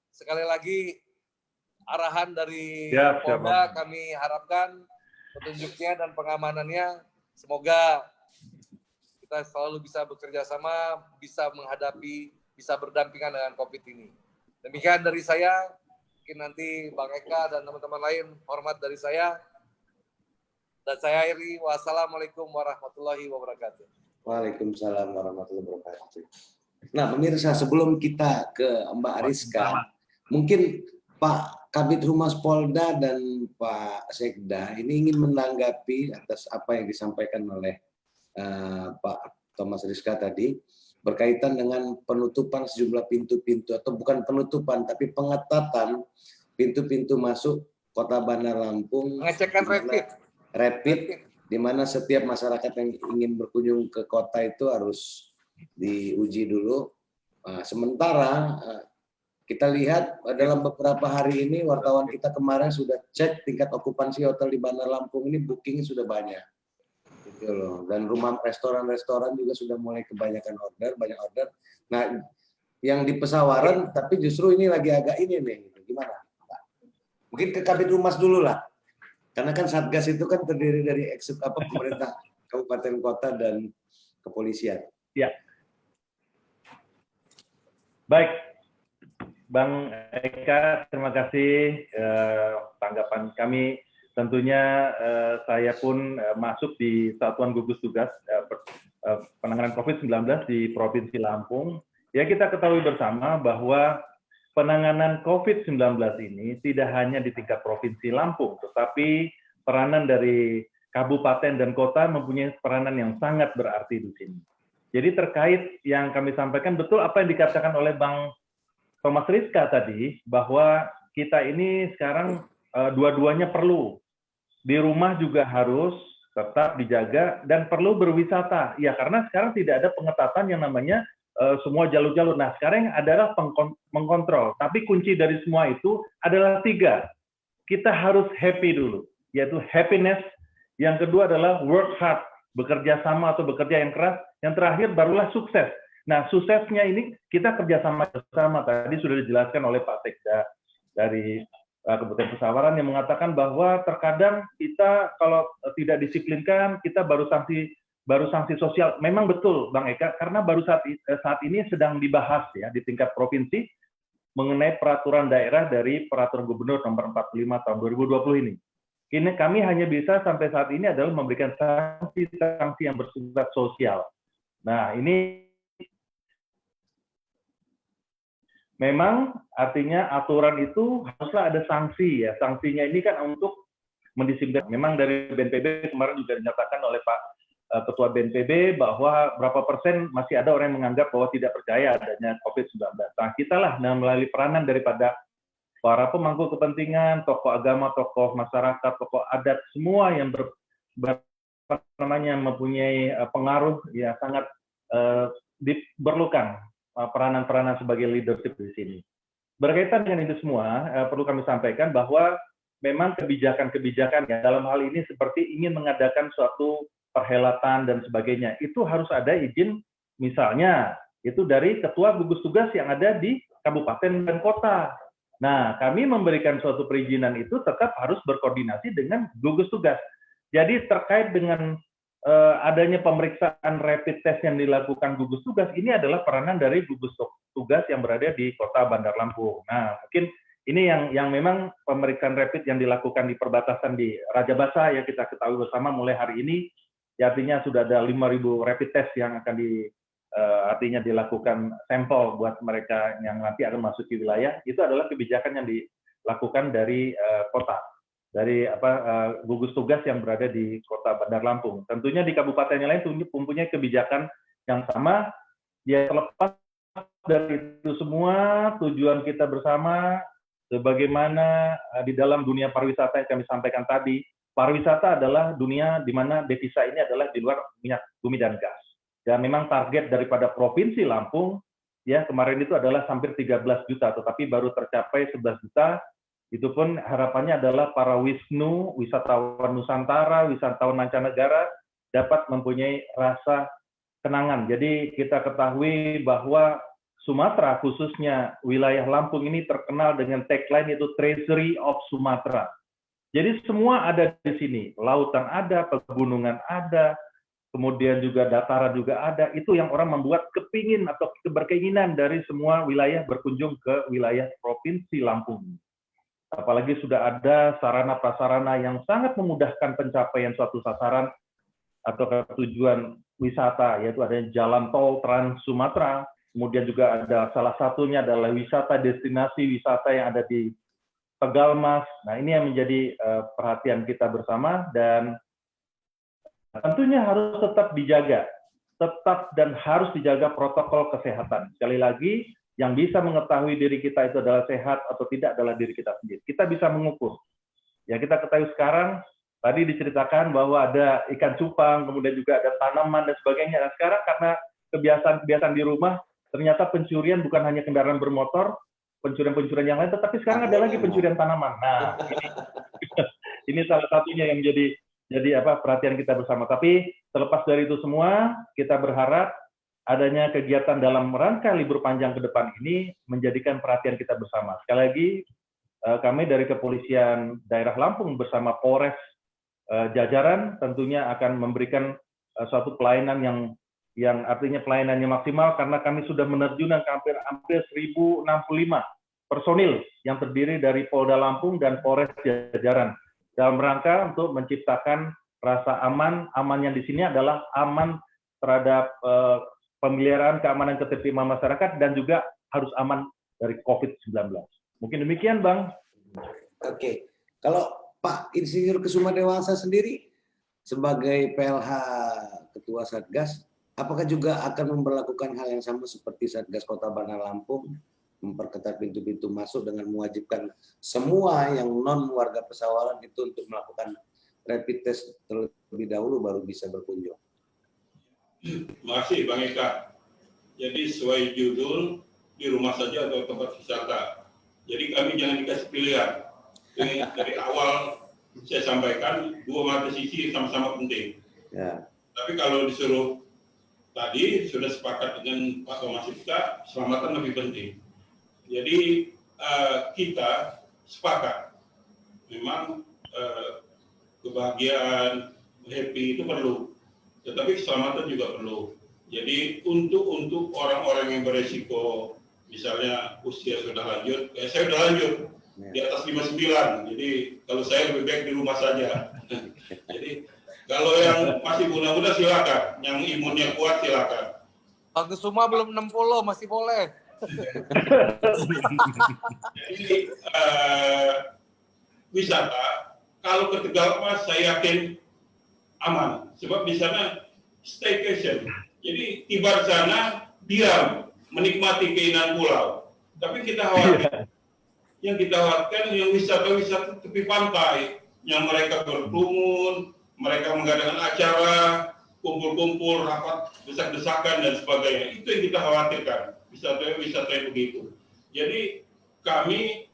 Sekali lagi arahan dari Polda kami harapkan petunjuknya dan pengamanannya. Semoga kita selalu bisa bekerja sama, bisa menghadapi, bisa berdampingan dengan COVID ini. Demikian dari saya. Mungkin nanti Bang Eka dan teman-teman lain hormat dari saya. Dan saya akhiri. Wassalamualaikum warahmatullahi wabarakatuh. Waalaikumsalam warahmatullahi wabarakatuh. Nah, pemirsa, sebelum kita ke Mbak Ariska, mungkin Pak Kabid Humas Polda dan Pak Sekda ini ingin menanggapi atas apa yang disampaikan oleh Pak Thomas Rizka tadi berkaitan dengan penutupan sejumlah pintu-pintu, atau bukan penutupan tapi pengetatan pintu-pintu masuk Kota Bandar Lampung, Pengecekan rapid, di mana setiap masyarakat yang ingin berkunjung ke kota itu harus diuji dulu. Sementara kita lihat dalam beberapa hari ini wartawan kita kemarin sudah cek tingkat okupansi hotel di Bandar Lampung ini, booking sudah banyak. Gitu loh. Dan rumah restoran-restoran juga sudah mulai kebanyakan banyak order. Nah, yang di Pesawaran tapi justru ini lagi agak ini nih, gitu. Gimana, Pak? Mungkin ke Kabid Humas dulu lah. Karena kan Satgas itu kan terdiri dari pemerintah kabupaten kota dan kepolisian. Ya. Baik, Bang Eka, terima kasih tanggapan kami. Tentunya saya pun masuk di Satuan Gugus Tugas Penanganan COVID-19 di Provinsi Lampung. Ya, kita ketahui bersama bahwa penanganan COVID-19 ini tidak hanya di tingkat Provinsi Lampung, tetapi peranan dari kabupaten dan kota mempunyai peranan yang sangat berarti di sini. Jadi terkait yang kami sampaikan, betul apa yang dikatakan oleh Bang Thomas Rizka tadi, bahwa kita ini sekarang dua-duanya perlu. Di rumah juga harus tetap dijaga dan perlu berwisata. Ya, karena sekarang tidak ada pengetatan yang namanya semua jalur-jalur. Nah, sekarang yang adalah mengkontrol. Tapi kunci dari semua itu adalah 3. Kita harus happy dulu, yaitu happiness. Yang kedua adalah work hard, bekerja sama atau bekerja yang keras. Yang terakhir barulah sukses. Nah, suksesnya ini kita kerjasama bersama. Tadi sudah dijelaskan oleh Pak Sekda dari Kabupaten Pesawaran yang mengatakan bahwa terkadang kita kalau tidak disiplinkan, kita baru sanksi sosial. Memang betul, Bang Eka, karena baru saat ini sedang dibahas ya di tingkat provinsi mengenai peraturan daerah dari Peraturan Gubernur Nomor 45 Tahun 2020 ini. Ini kami hanya bisa sampai saat ini adalah memberikan sanksi-sanksi yang bersifat sosial. Nah, ini memang artinya aturan itu haruslah ada sanksi ya. Sanksinya ini kan untuk mendisiplinkan. Memang dari BNPB kemarin juga dinyatakan oleh Pak Ketua BNPB bahwa berapa persen masih ada orang yang menganggap bahwa tidak percaya adanya COVID-19. Nah, kita lah melalui peranan daripada para pemangku kepentingan, tokoh agama, tokoh masyarakat, tokoh adat, semua yang mempunyai pengaruh ya sangat diperlukan peranan-peranan sebagai leadership di sini. Berkaitan dengan itu semua, perlu kami sampaikan bahwa memang kebijakan-kebijakan ya, dalam hal ini seperti ingin mengadakan suatu perhelatan dan sebagainya, itu harus ada izin, misalnya itu dari ketua gugus tugas yang ada di kabupaten dan kota. Nah, kami memberikan suatu perizinan itu tetap harus berkoordinasi dengan gugus tugas. Jadi terkait dengan adanya pemeriksaan rapid test yang dilakukan gugus tugas, ini adalah peranan dari gugus tugas yang berada di Kota Bandar Lampung. Nah, mungkin ini yang memang pemeriksaan rapid yang dilakukan di perbatasan di Raja Basa yang kita ketahui bersama mulai hari ini, ya artinya sudah ada 5.000 rapid test yang akan artinya dilakukan sampel buat mereka yang nanti akan masuk ke wilayah. Itu adalah kebijakan yang dilakukan dari kota. Dari gugus tugas yang berada di Kota Bandar Lampung. Tentunya di kabupaten yang lain mempunyai kebijakan yang sama. Ya, terlepas dari itu semua, tujuan kita bersama sebagaimana di dalam dunia pariwisata yang kami sampaikan tadi, pariwisata adalah dunia di mana devisa ini adalah di luar minyak bumi dan gas. Dan memang target daripada Provinsi Lampung ya kemarin itu adalah hampir 13 juta, tetapi baru tercapai 11 juta. Itu pun harapannya adalah para wisnu, wisatawan Nusantara, wisatawan mancanegara dapat mempunyai rasa kenangan. Jadi kita ketahui bahwa Sumatera, khususnya wilayah Lampung ini terkenal dengan tagline itu Treasury of Sumatra. Jadi semua ada di sini, lautan ada, pegunungan ada, kemudian juga dataran juga ada. Itu yang orang membuat kepingin atau berkeinginan dari semua wilayah berkunjung ke wilayah Provinsi Lampung. Apalagi sudah ada sarana-prasarana yang sangat memudahkan pencapaian suatu sasaran atau tujuan wisata, yaitu adanya jalan tol Trans Sumatera, kemudian juga ada salah satunya adalah wisata destinasi wisata yang ada di Tegalmas. Nah, ini yang menjadi perhatian kita bersama, dan tentunya harus tetap dijaga, dan harus dijaga protokol kesehatan. Sekali lagi, yang bisa mengetahui diri kita itu adalah sehat atau tidak adalah diri kita sendiri. Kita bisa mengukur. Ya, kita ketahui sekarang, tadi diceritakan bahwa ada ikan cupang, kemudian juga ada tanaman dan sebagainya. Nah, sekarang karena kebiasaan di rumah, ternyata pencurian bukan hanya kendaraan bermotor, pencurian-pencurian yang lain, tetapi sekarang ada lagi pencurian tanaman. Nah, ini salah satunya yang jadi perhatian kita bersama. Tapi terlepas dari itu semua, kita berharap adanya kegiatan dalam rangka libur panjang ke depan ini menjadikan perhatian kita bersama. Sekali lagi, kami dari Kepolisian Daerah Lampung bersama Polres jajaran tentunya akan memberikan suatu pelayanan yang artinya pelayanannya maksimal, karena kami sudah menerjunkan hampir 1065 personil yang terdiri dari Polda Lampung dan Polres jajaran dalam rangka untuk menciptakan rasa aman. Aman yang di sini adalah aman terhadap pemeliharaan keamanan ketertiban masyarakat dan juga harus aman dari COVID-19. Mungkin demikian, Bang. Oke, kalau Pak Insinyur Kesuma Dewasa sendiri sebagai PLH Ketua Satgas, apakah juga akan memperlakukan hal yang sama seperti Satgas Kota Bandar Lampung, memperketat pintu-pintu masuk dengan mewajibkan semua yang non warga Pesawaran itu untuk melakukan rapid test terlebih dahulu baru bisa berkunjung? Terima kasih Bang Eka. Jadi sesuai judul, di rumah saja atau tempat wisata. Jadi kami jangan dikasih pilihan. Jadi dari awal saya sampaikan dua mata sisi sama-sama penting. Ya. Tapi kalau disuruh tadi sudah sepakat dengan Pak Thomas kita, keselamatan lebih penting. Jadi kita sepakat, memang kebahagiaan, happy itu perlu, tetapi keselamatan juga perlu. Jadi untuk orang-orang yang beresiko, misalnya usia sudah lanjut, saya sudah lanjut di atas 59, jadi kalau saya lebih baik di rumah saja. Jadi kalau yang masih muda-muda silakan, yang imunnya kuat silakan. Bang Kesuma belum 60, masih boleh. Jadi wisata, kalau ke Tegalmas saya yakin aman, sebab di sana staycation. Jadi tiba di sana diam, menikmati keindahan pulau. Tapi kita khawatir, yang kita khawatirkan yang wisata-wisata tepi pantai, yang mereka berkerumun, mereka mengadakan acara, kumpul-kumpul, rapat, desak-desakan dan sebagainya. Itu yang kita khawatirkan, wisata yang begitu. Jadi kami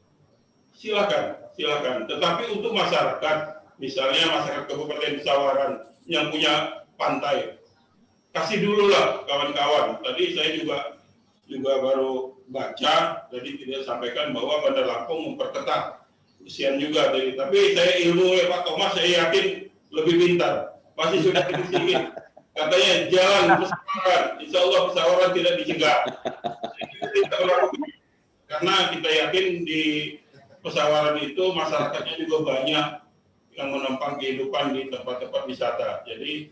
silakan. Tetapi untuk masyarakat, misalnya masyarakat Kabupaten Pesawaran yang punya pantai, kasih dulu lah kawan-kawan. Tadi saya juga baru baca, jadi tidak sampaikan bahwa Bandar Lampung memperketat. Kesian juga tadi. Tapi saya ilmu Pak Thomas, saya yakin lebih pintar. Pasti sudah sedikit. Katanya jalan Pesawaran, insya Allah Pesawaran tidak dicegah. Karena kita yakin di Pesawaran itu masyarakatnya juga banyak yang menempang kehidupan di tempat-tempat wisata. Jadi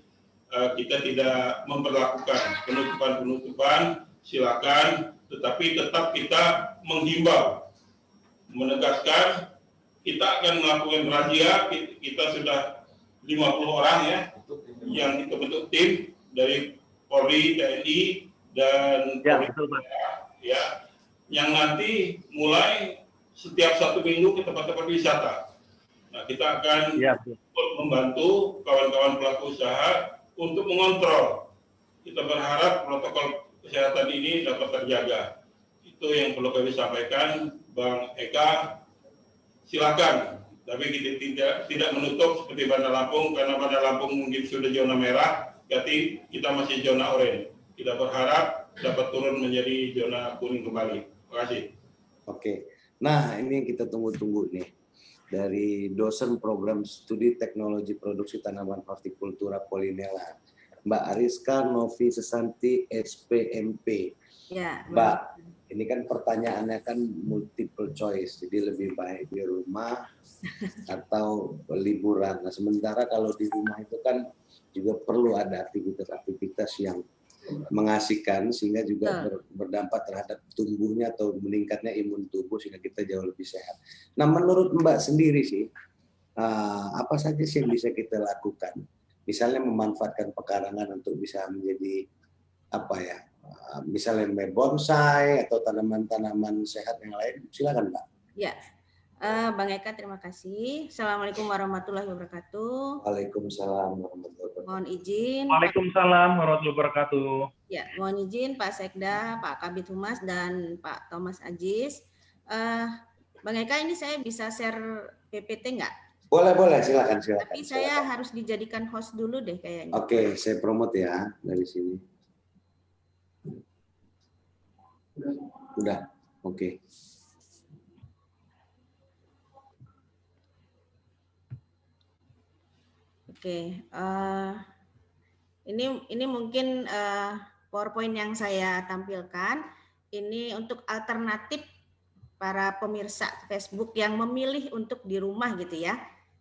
kita tidak memperlakukan penutupan, silakan, tetapi tetap kita menghimbau, menegaskan kita akan melakukan razia. Kita sudah 50 orang ya, yang kita bentuk tim dari Polri, TNI, dan Polri, ya, yang nanti mulai setiap 1 minggu ke tempat-tempat wisata. Nah, kita akan membantu kawan-kawan pelaku usaha untuk mengontrol. Kita berharap protokol kesehatan ini dapat terjaga. Itu yang perlu kami sampaikan, Bang Eka. Silakan, tapi kita tidak menutup seperti Bandar Lampung, karena Bandar Lampung mungkin sudah zona merah, jadi kita masih zona oranye. Kita berharap dapat turun menjadi zona kuning kembali. Terima kasih. Oke. Nah, ini yang kita tunggu-tunggu nih. Dari dosen program studi teknologi produksi tanaman hortikultura Polinela, Mbak Ariska Novi Sesanti, SPMP. Ya, Mbak, ini kan pertanyaannya kan multiple choice, jadi lebih baik di rumah atau liburan. Nah, sementara kalau di rumah itu kan juga perlu ada aktivitas-aktivitas yang mengasihkan sehingga juga Betul. berdampak terhadap tumbuhnya atau meningkatnya imun tubuh sehingga kita jauh lebih sehat. Nah, menurut Mbak sendiri sih, apa saja sih yang bisa kita lakukan? Misalnya memanfaatkan pekarangan untuk bisa menjadi apa ya? Misalnya bonsai atau tanaman-tanaman sehat yang lain. Silakan, Mbak. Ya, Bang Eka terima kasih. Assalamualaikum warahmatullahi wabarakatuh. Waalaikumsalam warahmatullahi wabarakatuh. Mohon izin, Waalaikumsalam warahmatullahi wabarakatuh. ya, mohon izin Pak Sekda, Pak Kabid Humas dan Pak Thomas Ajis. Bang Eka, ini saya bisa share PPT nggak? Boleh, silakan. Tapi saya harus dijadikan host dulu deh kayaknya. Oke, saya promote ya dari sini. Udah, oke. Oke, ini mungkin PowerPoint yang saya tampilkan. Ini untuk alternatif para pemirsa Facebook yang memilih untuk di rumah gitu ya.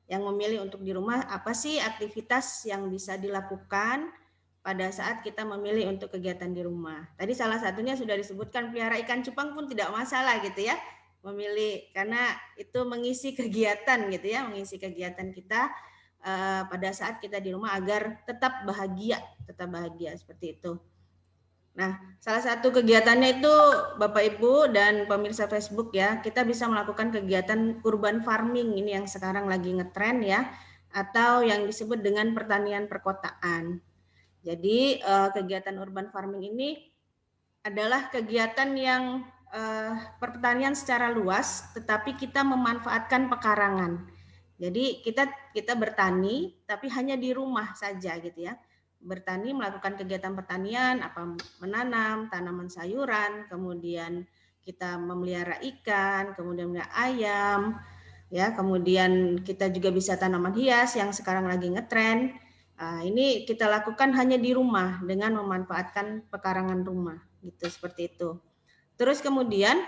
Yang memilih untuk di rumah, apa sih aktivitas yang bisa dilakukan pada saat kita memilih untuk kegiatan di rumah. Tadi salah satunya sudah disebutkan, pelihara ikan cupang pun tidak masalah gitu ya. Memilih, karena itu mengisi kegiatan gitu ya, mengisi kegiatan kita pada saat kita di rumah agar tetap bahagia seperti itu. Nah, salah satu kegiatannya itu Bapak Ibu dan pemirsa Facebook ya, kita bisa melakukan kegiatan urban farming, ini yang sekarang lagi ngetren ya, atau yang disebut dengan pertanian perkotaan. Jadi kegiatan urban farming ini adalah kegiatan yang pertanian secara luas, tetapi kita memanfaatkan pekarangan. Jadi kita bertani, tapi hanya di rumah saja gitu ya. Bertani, melakukan kegiatan pertanian, apa menanam tanaman sayuran, kemudian kita memelihara ikan, kemudian memelihara ayam, ya, kemudian kita juga bisa tanaman hias yang sekarang lagi ngetren. Ini kita lakukan hanya di rumah dengan memanfaatkan pekarangan rumah, gitu seperti itu. Terus kemudian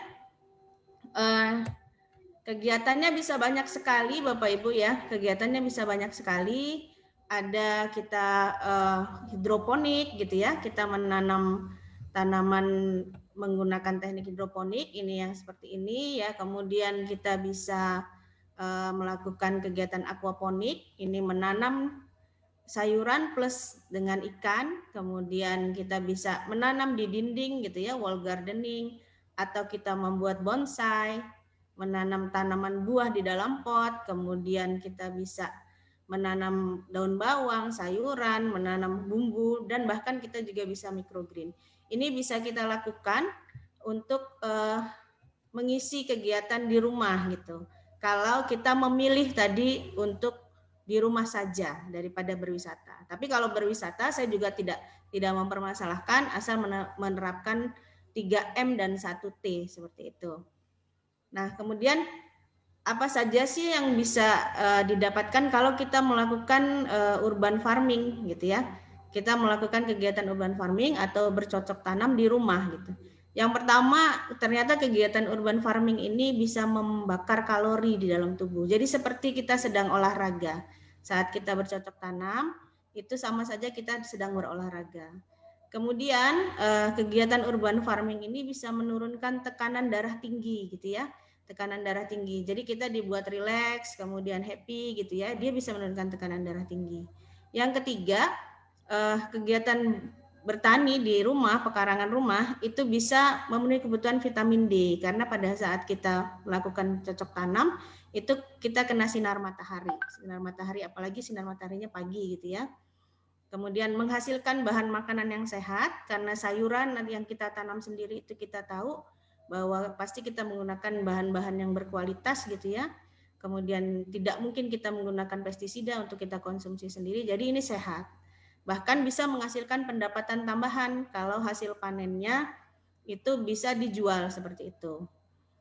kegiatannya bisa banyak sekali Bapak Ibu ya, kegiatannya bisa banyak sekali. Ada kita hidroponik gitu ya, kita menanam tanaman menggunakan teknik hidroponik, ini yang seperti ini ya. Kemudian kita bisa melakukan kegiatan aquaponik, ini menanam sayuran plus dengan ikan. Kemudian kita bisa menanam di dinding gitu ya, wall gardening, atau kita membuat bonsai, menanam tanaman buah di dalam pot, kemudian kita bisa menanam daun bawang, sayuran, menanam bumbu, dan bahkan kita juga bisa microgreen. Ini bisa kita lakukan untuk mengisi kegiatan di rumah gitu. Kalau kita memilih tadi untuk di rumah saja daripada berwisata. Tapi kalau berwisata saya juga tidak mempermasalahkan asal menerapkan 3M dan 1T seperti itu. Nah, kemudian apa saja sih yang bisa didapatkan kalau kita melakukan urban farming gitu ya. Kita melakukan kegiatan urban farming atau bercocok tanam di rumah gitu. Yang pertama, ternyata kegiatan urban farming ini bisa membakar kalori di dalam tubuh. Jadi seperti kita sedang olahraga. Saat kita bercocok tanam, itu sama saja kita sedang berolahraga. Kemudian kegiatan urban farming ini bisa menurunkan tekanan darah tinggi gitu ya. Tekanan darah tinggi. Jadi kita dibuat rileks, kemudian happy gitu ya. Dia bisa menurunkan tekanan darah tinggi. Yang ketiga, kegiatan bertani di rumah, pekarangan rumah, itu bisa memenuhi kebutuhan vitamin D. Karena pada saat kita melakukan cocok tanam, itu kita kena sinar matahari. Sinar matahari, apalagi sinar mataharinya pagi gitu ya. Kemudian menghasilkan bahan makanan yang sehat, karena sayuran yang kita tanam sendiri itu kita tahu bahwa pasti kita menggunakan bahan-bahan yang berkualitas gitu ya. Kemudian tidak mungkin kita menggunakan pestisida untuk kita konsumsi sendiri, jadi ini sehat. Bahkan bisa menghasilkan pendapatan tambahan kalau hasil panennya itu bisa dijual seperti itu.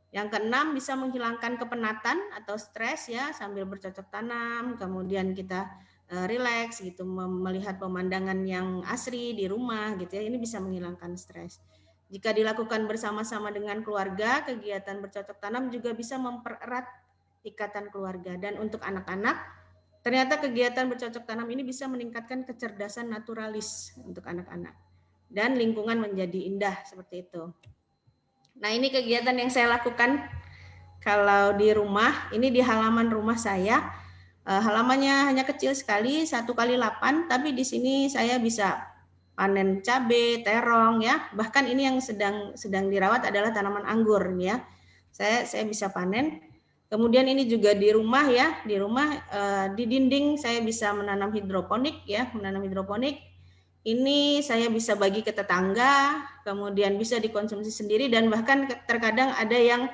Yang keenam, bisa menghilangkan kepenatan atau stres ya sambil bercocok tanam, kemudian kita rileks gitu, melihat pemandangan yang asri di rumah gitu ya, ini bisa menghilangkan stres. Jika dilakukan bersama-sama dengan keluarga, kegiatan bercocok tanam juga bisa mempererat ikatan keluarga. Dan untuk anak-anak, ternyata kegiatan bercocok tanam ini bisa meningkatkan kecerdasan naturalis untuk anak-anak. dan lingkungan menjadi indah seperti itu. Nah, ini kegiatan yang saya lakukan kalau di rumah. Ini di halaman rumah saya. Halamannya hanya kecil sekali, 1x8, tapi di sini saya bisa panen cabai, terong ya. Bahkan ini yang sedang dirawat adalah tanaman anggur ya. Saya bisa panen. Kemudian ini juga di rumah ya, di rumah di dinding saya bisa menanam hidroponik ya, menanam hidroponik. Ini saya bisa bagi ke tetangga, kemudian bisa dikonsumsi sendiri, dan bahkan terkadang ada yang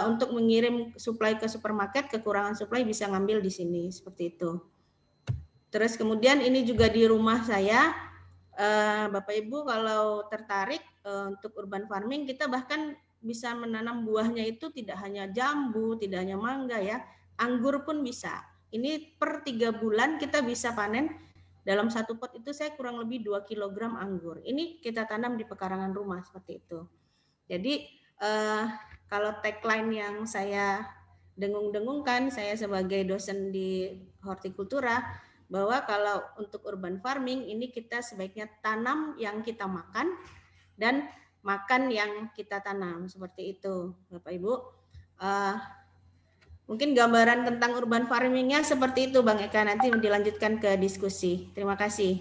untuk mengirim suplai ke supermarket, kekurangan suplai bisa ngambil di sini seperti itu. Terus kemudian ini juga di rumah saya, Bapak Ibu kalau tertarik untuk urban farming, kita bahkan bisa menanam buahnya itu tidak hanya jambu, tidak hanya mangga ya, anggur pun bisa. Ini per 3 bulan kita bisa panen. Dalam satu pot itu saya kurang lebih 2 kg anggur. Ini kita tanam di pekarangan rumah seperti itu. Jadi kalau tagline yang saya dengung-dengungkan, saya sebagai dosen di hortikultura, bahwa kalau untuk urban farming ini kita sebaiknya tanam yang kita makan dan makan yang kita tanam, seperti itu Bapak Ibu. Mungkin gambaran tentang urban farmingnya seperti itu Bang Eka, nanti dilanjutkan ke diskusi. Terima kasih.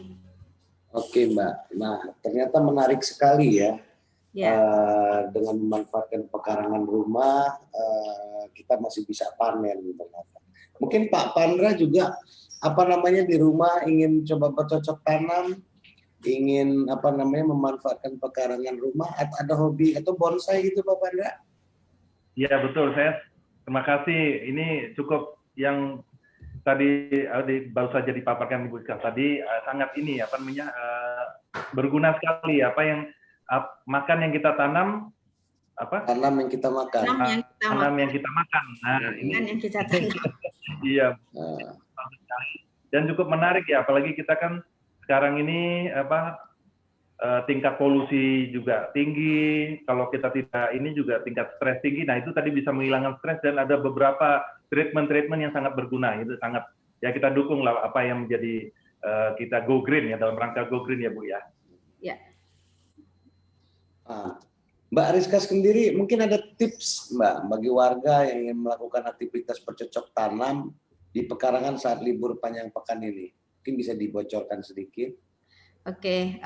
Oke Mbak, nah ternyata menarik sekali ya. Ya. Dengan memanfaatkan pekarangan rumah, kita masih bisa panen. Mungkin Pak Pandra juga di rumah ingin coba bercocok tanam, ingin memanfaatkan pekarangan rumah, atau ada hobi atau bonsai gitu Pak Pandra? Iya betul, terima kasih. Ini cukup yang tadi baru saja dipaparkan Ibu Ika tadi, sangat ini berguna sekali. Apa yang makan yang kita tanam, tanam yang kita makan. Tanam yang kita makan. Nah, ini yang kita tanam. Iya. Dan cukup menarik ya, apalagi kita kan sekarang ini tingkat polusi juga tinggi. Kalau kita tidak ini juga tingkat stres tinggi. Nah, itu tadi bisa menghilangkan stres, dan ada beberapa treatment yang sangat berguna. Itu sangat ya kita dukung lah apa yang menjadi kita go green ya, dalam rangka go green ya Bu ya. Ya. Mbak Rizka sendiri mungkin ada tips Mbak bagi warga yang ingin melakukan aktivitas bercocok tanam di pekarangan saat libur panjang pekan ini. Mungkin bisa dibocorkan sedikit. Oke,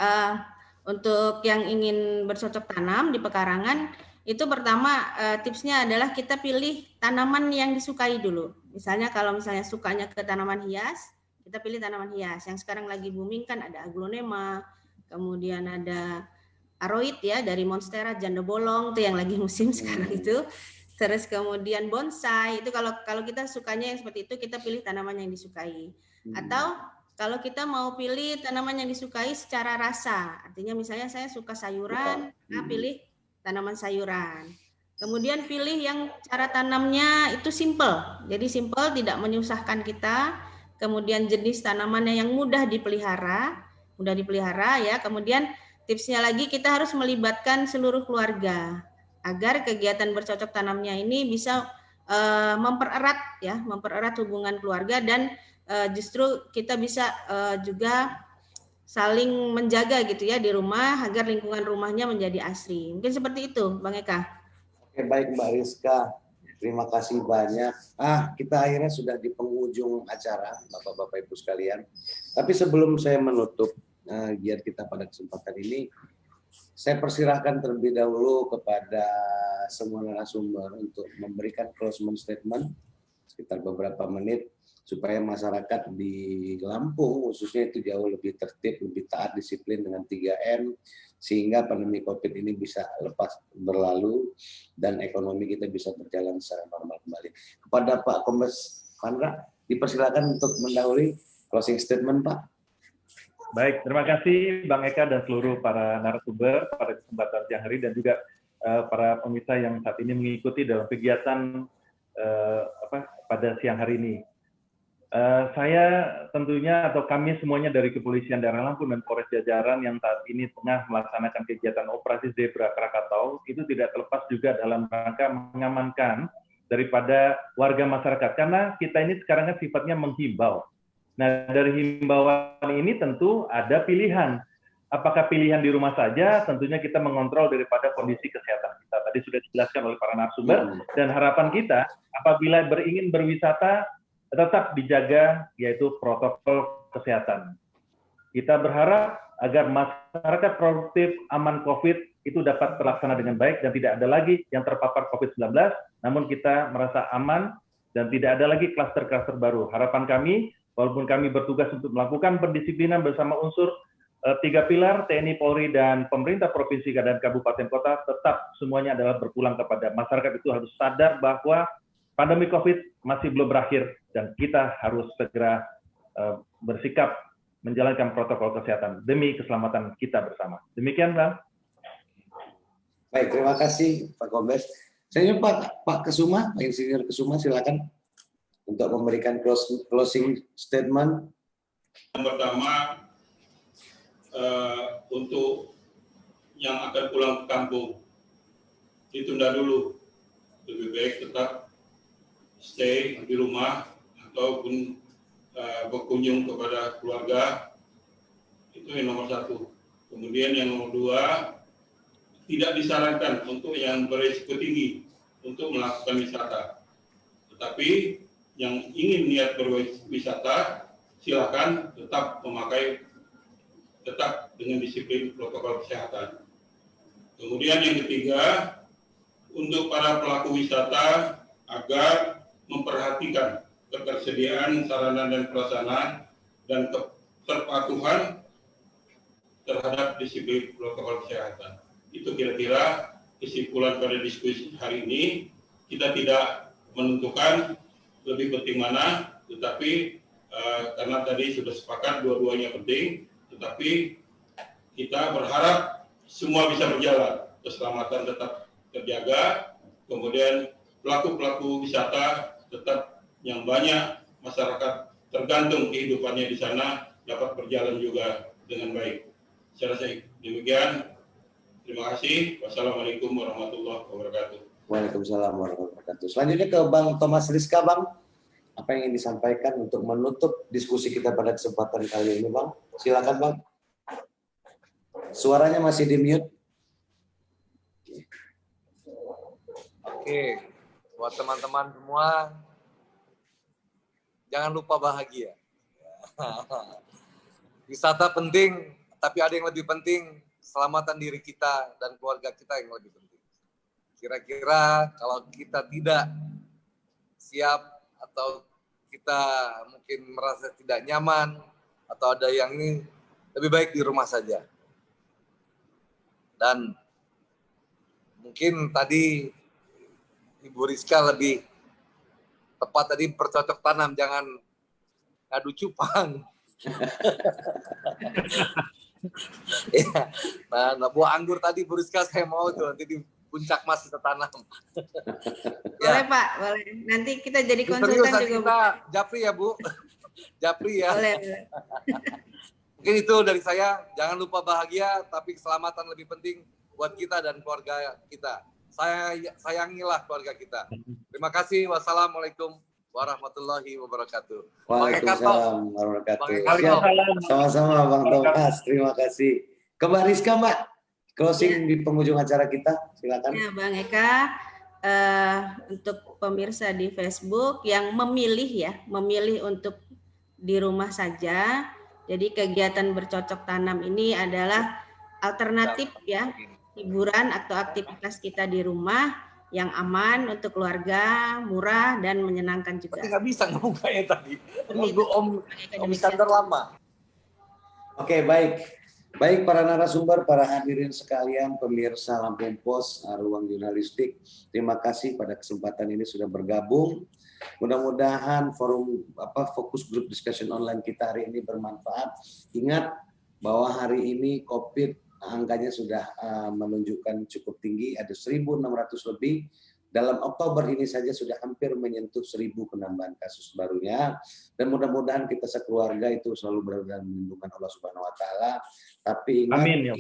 untuk yang ingin bercocok tanam di pekarangan, itu pertama tipsnya adalah kita pilih tanaman yang disukai dulu. Misalnya kalau sukanya ke tanaman hias, kita pilih tanaman hias. Yang sekarang lagi booming kan ada aglonema, kemudian ada aroid ya dari monstera, janda bolong itu yang lagi musim sekarang itu. Terus kemudian bonsai itu kalau kita sukanya yang seperti itu, kita pilih tanaman yang disukai. Atau kalau kita mau pilih tanaman yang disukai secara rasa, artinya misalnya saya suka sayuran, pilih tanaman sayuran. Kemudian pilih yang cara tanamnya itu simple, jadi simple, tidak menyusahkan kita. Kemudian jenis tanamannya yang mudah dipelihara ya. Kemudian tipsnya lagi, kita harus melibatkan seluruh keluarga agar kegiatan bercocok tanamnya ini bisa mempererat hubungan keluarga, dan justru kita bisa juga saling menjaga gitu ya di rumah agar lingkungan rumahnya menjadi asri. Mungkin seperti itu, Bang Eka. Oke, baik Mbak Rizka. Terima kasih banyak. Kita akhirnya sudah di penghujung acara, Bapak-Bapak Ibu sekalian. Tapi sebelum saya menutup giat kita pada kesempatan ini, saya persilahkan terlebih dahulu kepada semua narasumber untuk memberikan closing statement sekitar beberapa menit supaya masyarakat di Lampung khususnya itu jauh lebih tertib, lebih taat disiplin dengan 3M, sehingga pandemi COVID ini bisa lepas berlalu dan ekonomi kita bisa berjalan secara normal kembali. Kepada Pak Kombes Pandra, dipersilakan untuk mendahului closing statement, Pak. Baik, terima kasih Bang Eka dan seluruh para narasumber pada kesempatan siang hari, dan juga para pemirsa yang saat ini mengikuti dalam kegiatan pada siang hari ini. Saya tentunya atau kami semuanya dari Kepolisian Daerah Lampung dan Polres Jajaran yang saat ini tengah melaksanakan kegiatan operasi Zebra Krakatau itu tidak terlepas juga dalam rangka mengamankan daripada warga masyarakat, karena kita ini sekarang kan sifatnya menghimbau. Nah, dari himbauan ini tentu ada pilihan. apakah pilihan di rumah saja? Tentunya kita mengontrol daripada kondisi kesehatan kita. Tadi sudah dijelaskan oleh para narasumber, dan harapan kita apabila ingin berwisata tetap dijaga yaitu protokol kesehatan. Kita berharap agar masyarakat produktif aman COVID itu dapat terlaksana dengan baik dan tidak ada lagi yang terpapar COVID-19, namun kita merasa aman dan tidak ada lagi klaster-klaster baru. Harapan kami, walaupun kami bertugas untuk melakukan pendisiplinan bersama unsur 3 pilar TNI, Polri, dan pemerintah provinsi dan kabupaten kota, tetap semuanya adalah berpulang kepada masyarakat itu harus sadar bahwa pandemi COVID masih belum berakhir dan kita harus segera bersikap menjalankan protokol kesehatan demi keselamatan kita bersama. Demikian, Bang. Baik, terima kasih Pak Kombes. Saya Pak Kesuma, Pak Insinyur Kesuma, silakan untuk memberikan closing statement. Yang pertama, untuk yang akan pulang ke kampung, ditunda dulu. Lebih baik tetap stay di rumah ataupun berkunjung kepada keluarga. Itu yang nomor 1. Kemudian yang nomor 2, tidak disarankan untuk yang berisiko tinggi untuk melakukan wisata. Tetapi yang ingin niat berwisata, silakan tetap dengan disiplin protokol kesehatan. Kemudian yang ketiga, untuk para pelaku wisata agar memperhatikan ketersediaan sarana dan prasarana dan kepatuhan terhadap disiplin protokol kesehatan. Itu kira-kira kesimpulan pada diskusi hari ini. Kita tidak menentukan lebih penting mana, tetapi karena tadi sudah sepakat dua-duanya penting, tetapi kita berharap semua bisa berjalan, keselamatan tetap terjaga, kemudian pelaku-pelaku wisata tetap yang banyak masyarakat tergantung kehidupannya di sana dapat berjalan juga dengan baik. Saya rasa demikian. Terima kasih. Wassalamualaikum warahmatullahi wabarakatuh. Waalaikumsalam warahmatullahi wabarakatuh. Selanjutnya ke Bang Thomas Rizka, Bang. Apa yang ingin disampaikan untuk menutup diskusi kita pada kesempatan kali ini, Bang? Silakan, Bang. Suaranya masih di mute. Oke, buat teman-teman semua, jangan lupa bahagia. Wisata penting, tapi ada yang lebih penting, keselamatan diri kita dan keluarga kita yang lebih penting. Kira-kira kalau kita tidak siap atau kita mungkin merasa tidak nyaman atau ada yang ini, lebih baik di rumah saja. Dan mungkin tadi Ibu Rizka lebih tepat tadi bercocok tanam, jangan ngadu cupang. Ya, nah, buah anggur tadi Bu Rizka saya mau tuh nanti di Puncak Mas kita tanam. Boleh Pak, boleh. Nanti kita jadi konsultan serius, juga. Kita Japri ya Bu, Japri ya. Boleh. Mungkin itu dari saya. Jangan lupa bahagia, tapi keselamatan lebih penting buat kita dan keluarga kita. Sayangilah keluarga kita. Terima kasih. Wassalamualaikum warahmatullahi wabarakatuh. Waalaikumsalam warahmatullahi Bang Eka, wabarakatuh. Sama-sama Bang Thomas, terima kasih. Ke Mbak Rizka, Mbak. Closing di penghujung acara kita, silakan. Ya, Bang Eka, untuk pemirsa di Facebook yang memilih untuk di rumah saja. Jadi kegiatan bercocok tanam ini adalah alternatif ya, hiburan atau aktivitas kita di rumah yang aman untuk keluarga, murah dan menyenangkan juga. Tapi nggak bisa ngebukanya tadi. Nunggu Om Iskandar lama. Oke, baik. Baik para narasumber, para hadirin sekalian, pemirsa Lampung Pos, Ruang Jurnalistik, terima kasih pada kesempatan ini sudah bergabung. Mudah-mudahan forum fokus grup discussion online kita hari ini bermanfaat. Ingat bahwa hari ini COVID angkanya sudah menunjukkan cukup tinggi, ada 1.600 lebih. Dalam Oktober ini saja sudah hampir menyentuh 1.000 penambahan kasus barunya. Dan mudah-mudahan kita sekeluarga itu selalu berada dalam lindungan Allah Subhanahu Wa Taala. Tapi ingat, Amin, ya.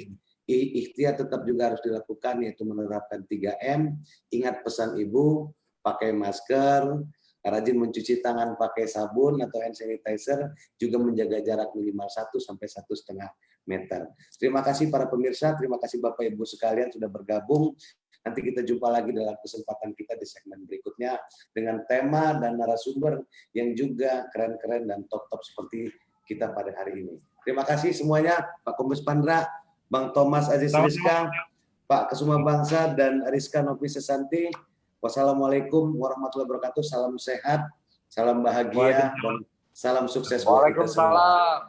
Ikhtiar tetap juga harus dilakukan, yaitu menerapkan 3M. Ingat pesan Ibu, pakai masker, rajin mencuci tangan pakai sabun atau hand sanitizer, juga menjaga jarak minimal 1 sampai 1,5 meter. Terima kasih para pemirsa, terima kasih Bapak Ibu sekalian sudah bergabung. Nanti kita jumpa lagi dalam kesempatan kita di segmen berikutnya dengan tema dan narasumber yang juga keren-keren dan top-top seperti kita pada hari ini. Terima kasih semuanya, Pak Kombes Pandra, Bang Thomas Aziz Rizka, Pak Kesuma Bangsa, dan Rizka Novi Sesanti. Wassalamualaikum warahmatullahi wabarakatuh. Salam sehat, salam bahagia, dan salam sukses buat kita semua. Waalaikumsalam.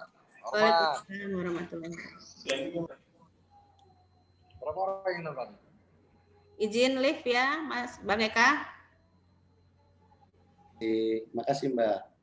Hormat. Waalaikumsalam warahmatullahi wabarakatuh. Berapa orang yang nonton? Izin live ya, Mas Bang Eka. Terima kasih Mbak.